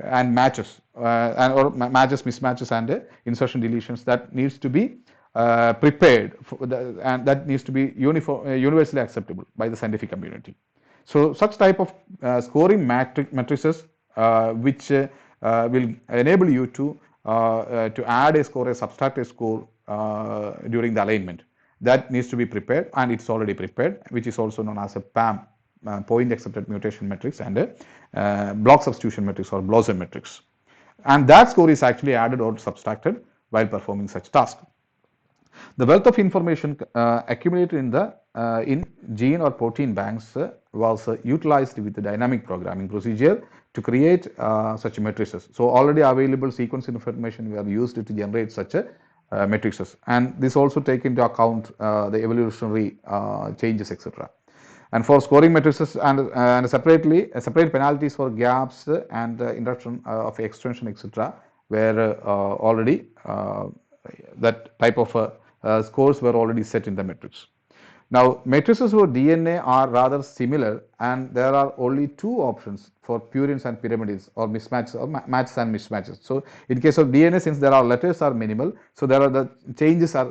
and matches, or matches, mismatches, and insertion, deletions, that needs to be prepared and that needs to be universally acceptable by the scientific community. So such type of scoring matrices which will enable you to add a score, subtract a score during the alignment, that needs to be prepared, and it's already prepared, which is also known as a PAM, point accepted mutation matrix, and a block substitution matrix, or BLOSUM matrix. And that score is actually added or subtracted while performing such task. The wealth of information accumulated in gene or protein banks was utilized with the dynamic programming procedure to create such matrices. So already available sequence information were used to generate such matrices, and this also take into account the evolutionary changes, etc. And for scoring matrices and separate penalties for gaps and induction of extension, etc., were already that type of scores were already set in the matrix. Now, matrices for DNA are rather similar, and there are only two options for purines and pyrimides, or mismatches, or matches and mismatches. So in case of DNA, since there are letters are minimal, so there are the changes are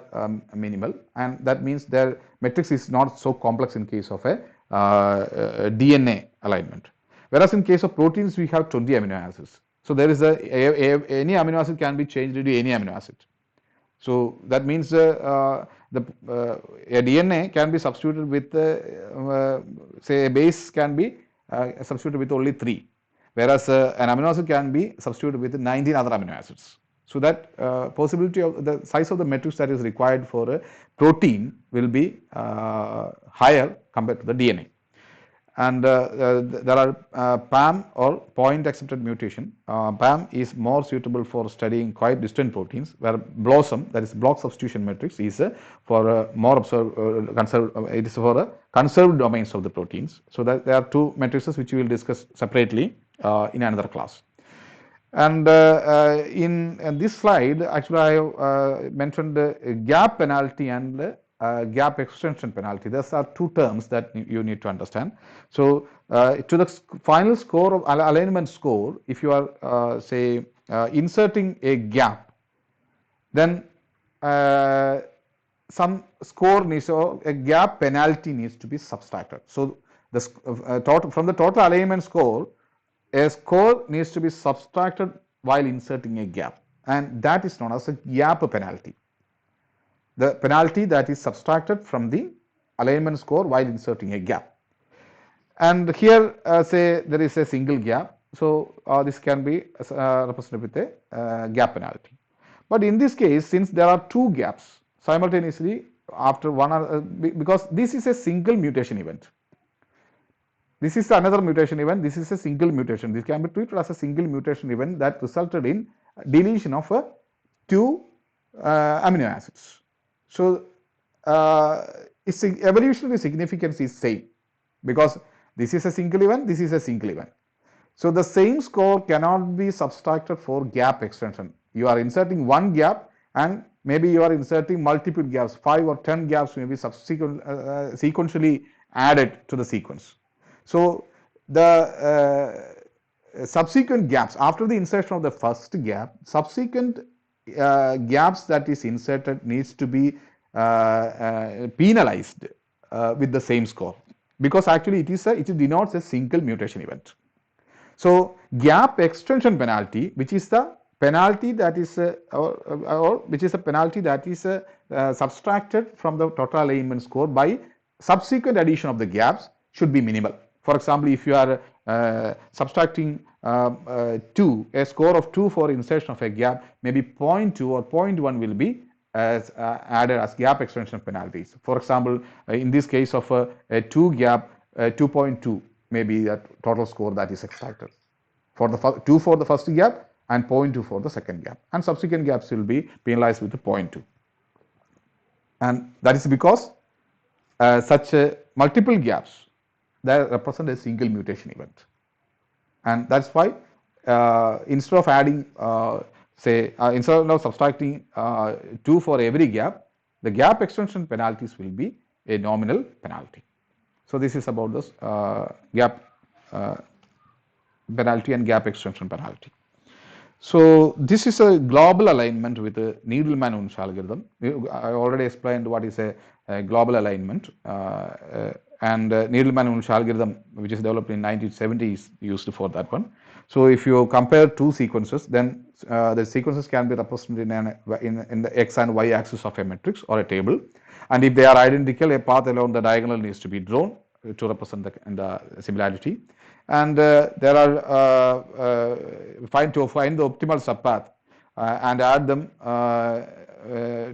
minimal, and that means their matrix is not so complex in case of a DNA alignment. Whereas in case of proteins, we have 20 amino acids. So there is any amino acid can be changed into any amino acid. So that means a DNA can be substituted with, say, a base can be substituted with only 3, whereas an amino acid can be substituted with 19 other amino acids. So that possibility of the size of the matrix that is required for a protein will be higher compared to the DNA. And there are PAM, or point accepted mutation. PAM is more suitable for studying quite distant proteins, where BLOSUM, that is block substitution matrix, is for more conserved. It is for conserved domains of the proteins. So that there are two matrices which we will discuss separately in another class. And in this slide, actually, I have mentioned gap penalty and gap extension penalty. These are two terms that you need to understand. So to the final score of alignment score, if you are say inserting a gap, then some score needs, or a gap penalty needs to be subtracted. So the from the total alignment score, a score needs to be subtracted while inserting a gap, and that is known as a gap penalty. The penalty that is subtracted from the alignment score while inserting a gap. And here, say there is a single gap, so this can be represented with a gap penalty. But in this case, since there are two gaps simultaneously after one, because this is a single mutation event. This is another mutation event. This is a single mutation. This can be treated as a single mutation event that resulted in deletion of two amino acids. So its evolutionary significance is same, because this is a single event, this is a single event. So the same score cannot be subtracted for gap extension. You are inserting one gap, and maybe you are inserting multiple gaps, 5 or 10 gaps may be sequentially added to the sequence. So the subsequent gaps after the insertion of the first gap, subsequent gaps that is inserted needs to be penalized with the same score, because actually it denotes a single mutation event. So gap extension penalty, which is the penalty that is or which is a penalty that is subtracted from the total alignment score by subsequent addition of the gaps, should be minimal. For example, if you are subtracting 2, a score of 2 for insertion of a gap, maybe 0.2 or 0.1 will be added as gap extension penalties. For example, in this case of a 2 gap, 2.2 may be the total score that is extracted. For the 2 for the first gap and 0.2 for the second gap, and subsequent gaps will be penalized with the 0.2. And that is because such multiple gaps that represent a single mutation event. And that's why instead of adding instead of subtracting 2 for every gap, the gap extension penalties will be a nominal penalty. So this is about this gap penalty and gap extension penalty. So this is a global alignment with the Needleman-Wunsch algorithm. I already explained what is a global alignment, and Needleman-Wunsch algorithm, which is developed in 1970s, is used for that one. So if you compare two sequences, then the sequences can be represented in the x and y axis of a matrix or a table, and if they are identical, a path along the diagonal needs to be drawn to represent the similarity. And there are to find the optimal subpath and add them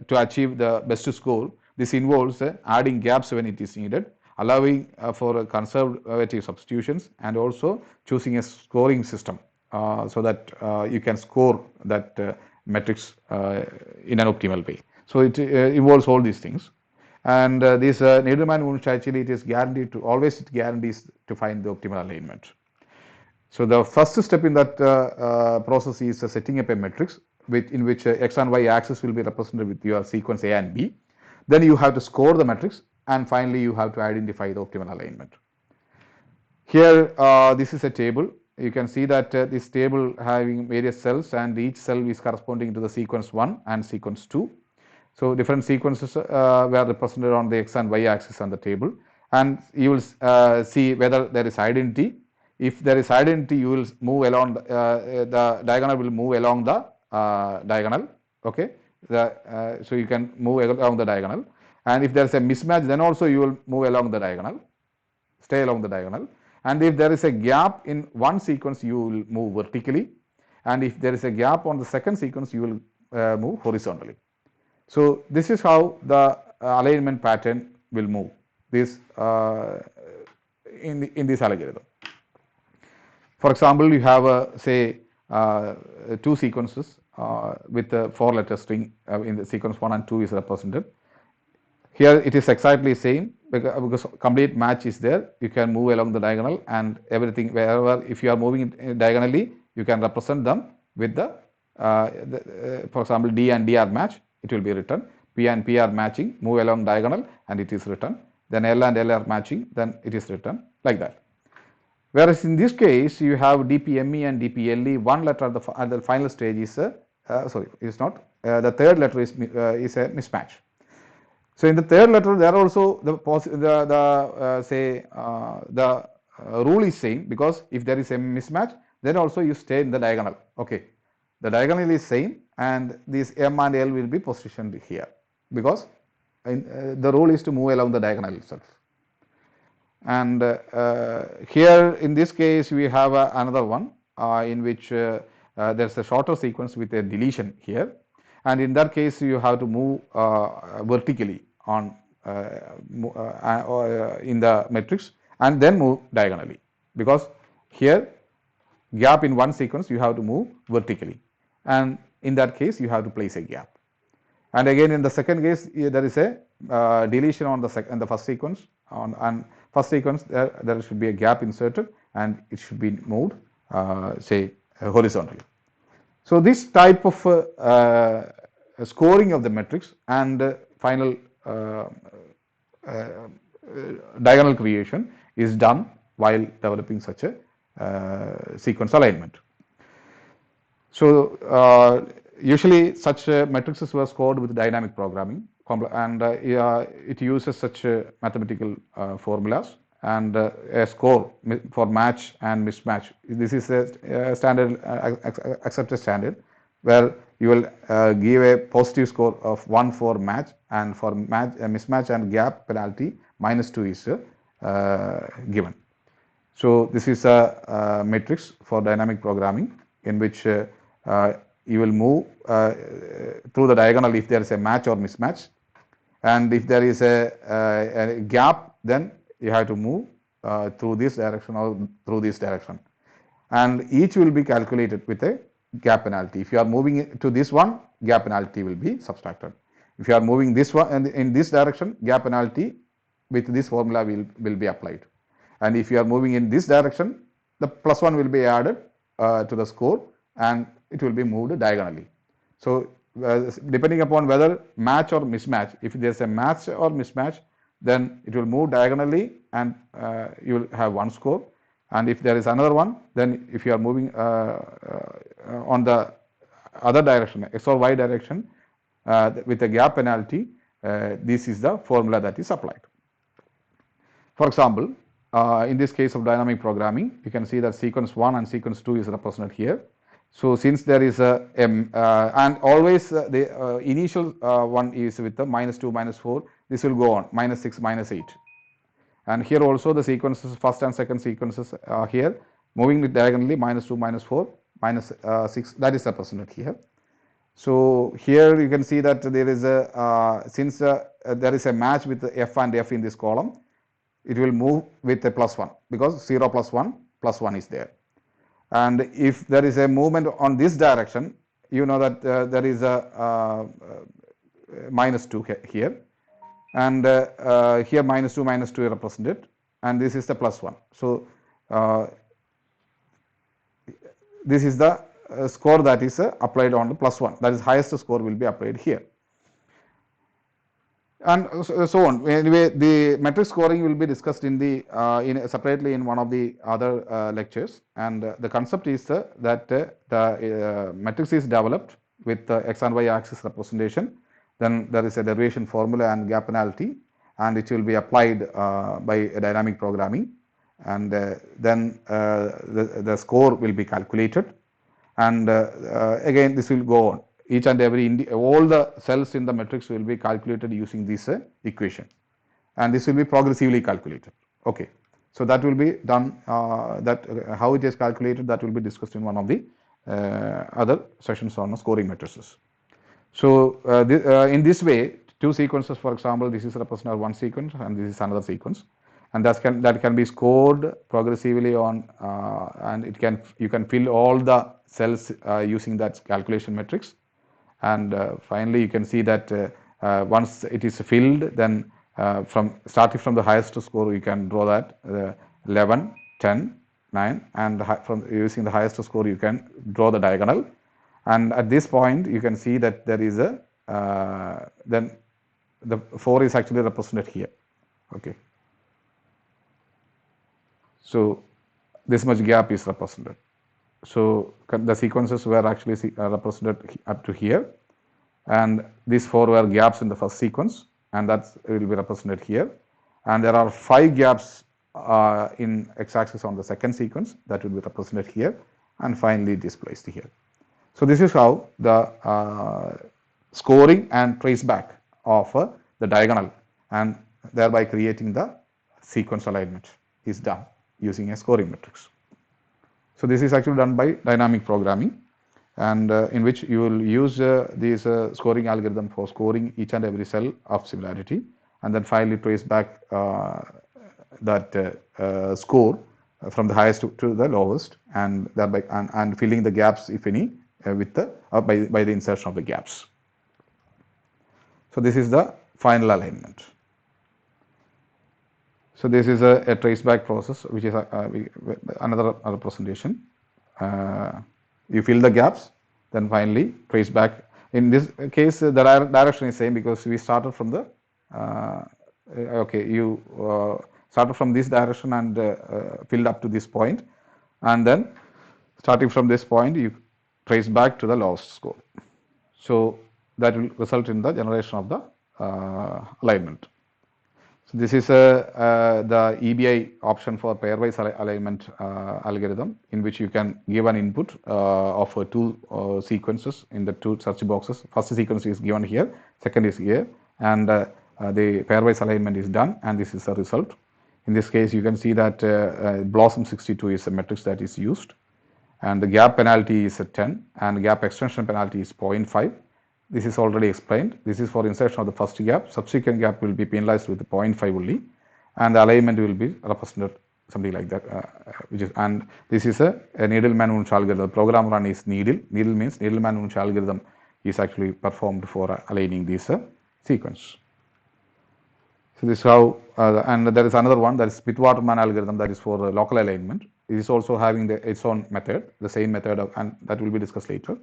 to achieve the best score. This involves adding gaps when it is needed, allowing for conservative substitutions, and also choosing a scoring system so that you can score that matrix in an optimal way. So it involves all these things. And this Needleman-Wunsch, actually it is guaranteed to always, it guarantees to find the optimal alignment. So the first step in that process is setting up a matrix in which x and y axis will be represented with your sequence A and B. Then you have to score the matrix, and finally you have to identify the optimal alignment. Here this is a table. You can see that this table having various cells, and each cell is corresponding to the sequence 1 and sequence 2. So different sequences were represented on the x and y axis on the table, and you will see whether there is identity. If there is identity, you will move along the diagonal will move along the diagonal. Okay, so you can move along the diagonal, and if there is a mismatch, then also you will move along the diagonal, stay along the diagonal. And if there is a gap in one sequence, you will move vertically, and if there is a gap on the second sequence, you will move horizontally. So this is how the alignment pattern will move this in this algorithm. For example, you have say two sequences with a 4-letter string in the sequence 1 and 2 is represented. Here it is exactly same because complete match is there. You can move along the diagonal, and everything wherever, if you are moving diagonally, you can represent them with the for example, D and D are match, it will be written. P and P are matching, move along diagonal, and it is written. Then L and L are matching, then it is written like that. Whereas in this case, you have DPME and DPLE. One letter at the final stage is sorry, is not. The third letter is a mismatch. So in the third letter, there are also the rule is same, because if there is a mismatch, then also you stay in the diagonal. Okay, the diagonal is same, and this M and L will be positioned here, because the rule is to move along the diagonal itself. And here in this case, we have another one in which there's a shorter sequence with a deletion here, and in that case you have to move vertically on in the matrix, and then move diagonally, because here gap in one sequence you have to move vertically, and in that case you have to place a gap. And again in the second case, there is a deletion on the first sequence, and first sequence there should be a gap inserted, and it should be moved say horizontally. So this type of scoring of the matrix and final uh, diagonal creation is done while developing such a sequence alignment. So usually such matrices were scored with dynamic programming, and it uses such mathematical formulas and a score for match and mismatch. This is a standard accepted standard where you will give a positive score of 1 for match, and for match mismatch and gap penalty -2 is given. So this is a matrix for dynamic programming in which you will move through the diagonal if there is a match or mismatch, and if there is a gap, then you have to move through this direction or through this direction, and each will be calculated with a gap penalty. If you are moving to this one, gap penalty will be subtracted. If you are moving this one and in this direction, gap penalty with this formula will be applied. And if you are moving in this direction, the +1 will be added to the score and it will be moved diagonally. So depending upon whether match or mismatch, if there is a match or mismatch, then it will move diagonally and you will have one score. And if there is another one, then if you are moving on the other direction, X or Y direction, with a gap penalty, this is the formula that is applied. For example, in this case of dynamic programming, you can see that sequence 1 and sequence 2 is represented here. So since there is and always the initial one is with the -2, -4, this will go on, -6, -8. And here also the sequences, first and second sequences are here, moving it diagonally, -2, -4, -6, that is represented here. So here you can see that there is a, since there is a match with the F and F in this column, it will move with a +1 because 0 + 1 + 1 is there. And if there is a movement on this direction, you know that there is a -2 here, and here -2, -2 is represented, and this is the +1. So this is the score that is applied on the +1. That is highest score will be applied here, and so on. Anyway, the matrix scoring will be discussed in the separately in one of the other lectures. And the concept is that the matrix is developed with the X and Y axis representation. Then there is a derivation formula and gap penalty, and it will be applied by dynamic programming. And then the score will be calculated, and again this will go on. Each and every all the cells in the matrix will be calculated using this equation, and this will be progressively calculated. Okay, so that will be done. How it is calculated, that will be discussed in one of the other sessions on scoring matrices. So in this way, two sequences, for example, this is represented one sequence and this is another sequence, and that can be scored progressively on, and you can fill all the cells using that calculation matrix. And finally, you can see that once it is filled, then starting from the highest score, you can draw that 11, 10, 9, and from using the highest score, you can draw the diagonal. And at this point, you can see that there is a then the 4 is actually represented here. Okay, so this much gap is represented. So the sequences were actually represented up to here, and these 4 were gaps in the first sequence, and that will be represented here. And there are 5 gaps in x-axis on the second sequence that will be represented here, and finally it is placed here. So this is how the scoring and traceback of the diagonal, and thereby creating the sequence alignment, is done using a scoring matrix. So this is actually done by dynamic programming, and in which you will use this scoring algorithm for scoring each and every cell of similarity, and then finally trace back that score from the highest to the lowest, and thereby and filling the gaps, if any, with the by the insertion of the gaps. So this is the final alignment. So this is a traceback process, which is another representation. You fill the gaps, then finally trace back In this case, the direction is same because we started from the okay, you started from this direction and filled up to this point, and then starting from this point, you trace back to the lowest score. So that will result in the generation of the alignment. So this is the EBI option for pairwise alignment algorithm, in which you can give an input of two sequences in the two search boxes. First sequence is given here, second is here, and the pairwise alignment is done, and this is the result. In this case, you can see that BLOSUM 62 is a matrix that is used, and the gap penalty is 10, and gap extension penalty is 0.5. This is already explained. This is for insertion of the first gap. Subsequent gap will be penalized with 0.5 only, and the alignment will be represented something like that. And this is a Needleman-Wunsch algorithm. The program run is needle. Needle means Needleman-Wunsch algorithm is actually performed for aligning this sequence. So this is how, and there is another one, that is Smith-Waterman algorithm, that is for local alignment. It is also having its own method, the same method, and that will be discussed later.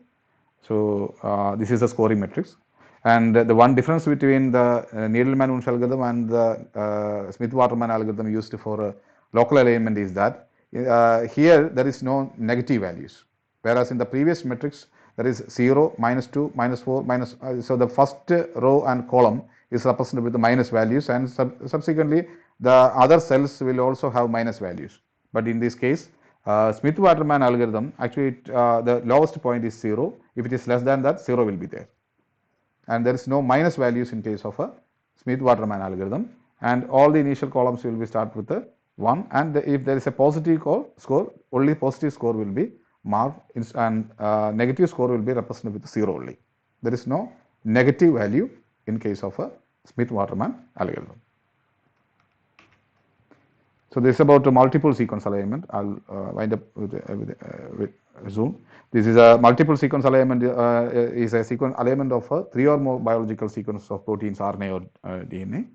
So this is the scoring matrix, and the one difference between the Needleman-Wunsch algorithm and the Smith-Waterman algorithm used for local alignment is that here there is no negative values, whereas in the previous matrix there is 0, -2, -4, minus. So the first row and column is represented with the minus values, and subsequently the other cells will also have minus values. But in this case, Smith-Waterman algorithm, actually the lowest point is 0. If it is less than that, 0 will be there. And there is no minus values in case of a Smith-Waterman algorithm. And all the initial columns will be start with a 1. And if there is a positive score, only positive score will be marked, and negative score will be represented with 0 only. There is no negative value in case of a Smith-Waterman algorithm. So this is about the multiple sequence alignment. I'll wind up with Zoom. This is a multiple sequence alignment. Is a sequence alignment of 3 or more biological sequences of proteins, RNA or DNA.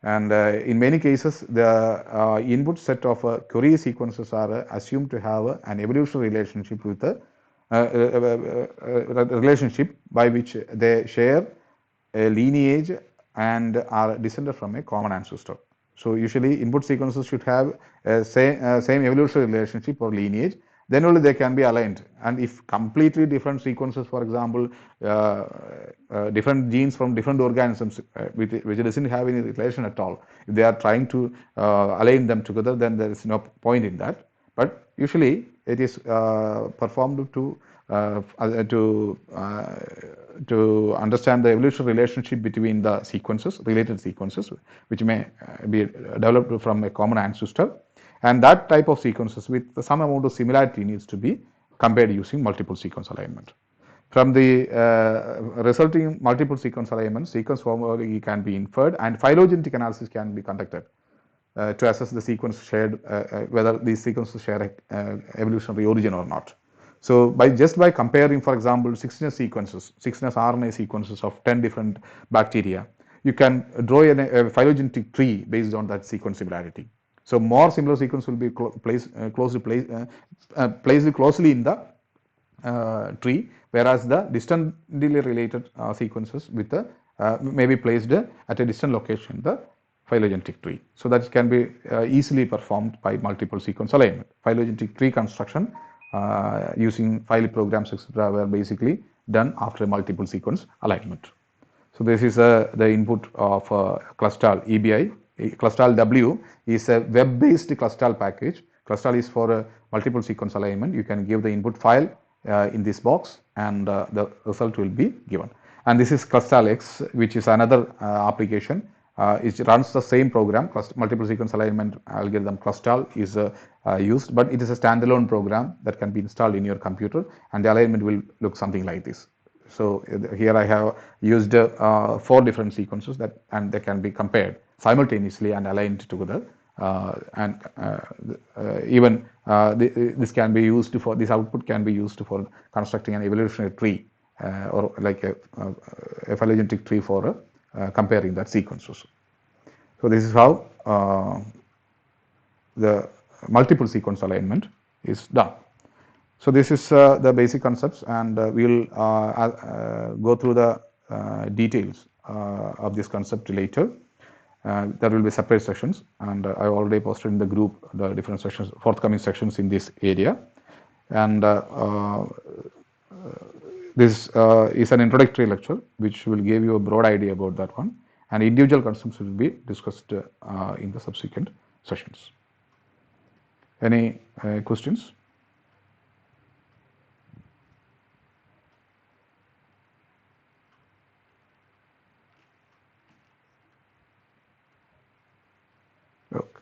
And in many cases, the input set of query sequences are assumed to have an evolutionary relationship with the relationship by which they share a lineage and are descended from a common ancestor. So usually input sequences should have a same evolutionary relationship or lineage, then only they can be aligned. And if completely different sequences, for example, different genes from different organisms which doesn't have any relation at all, if they are trying to align them together, then there is no point in that. But usually it is performed to understand the evolutionary relationship between the sequences, related sequences, which may be developed from a common ancestor. And that type of sequences with some amount of similarity needs to be compared using multiple sequence alignment. From the resulting multiple sequence alignment, sequence homology can be inferred, and phylogenetic analysis can be conducted to assess the sequence shared, whether these sequences share evolutionary origin or not. So just by comparing, for example, 16S sequences, 16S RNA sequences of 10 different bacteria, you can draw a phylogenetic tree based on that sequence similarity. So more similar sequence will be placed closely in the tree, whereas the distantly related sequences with the may be placed at a distant location in the phylogenetic tree. So that can be easily performed by multiple sequence alignment. Phylogenetic tree construction using file programs, etc., were basically done after multiple sequence alignment. So this is the input of Clustal EBI. Clustal W is a web-based Clustal package. Clustal is for multiple sequence alignment. You can give the input file in this box, and the result will be given. And this is Clustal X, which is another application. It runs the same program. Multiple sequence alignment algorithm Clustal is used, but it is a standalone program that can be installed in your computer, and the alignment will look something like this. So here I have used 4 different sequences and they can be compared simultaneously and aligned together. Even this can be used for, this output can be used for constructing an evolutionary tree or like a phylogenetic tree for comparing that sequences. So this is how the multiple sequence alignment is done. So this is the basic concepts, and we'll go through the details of this concept later. There will be separate sessions, and I've already posted in the group the different sessions, forthcoming sections in this area. And this is an introductory lecture which will give you a broad idea about that one, and individual concepts will be discussed in the subsequent sessions. Any questions? Okay.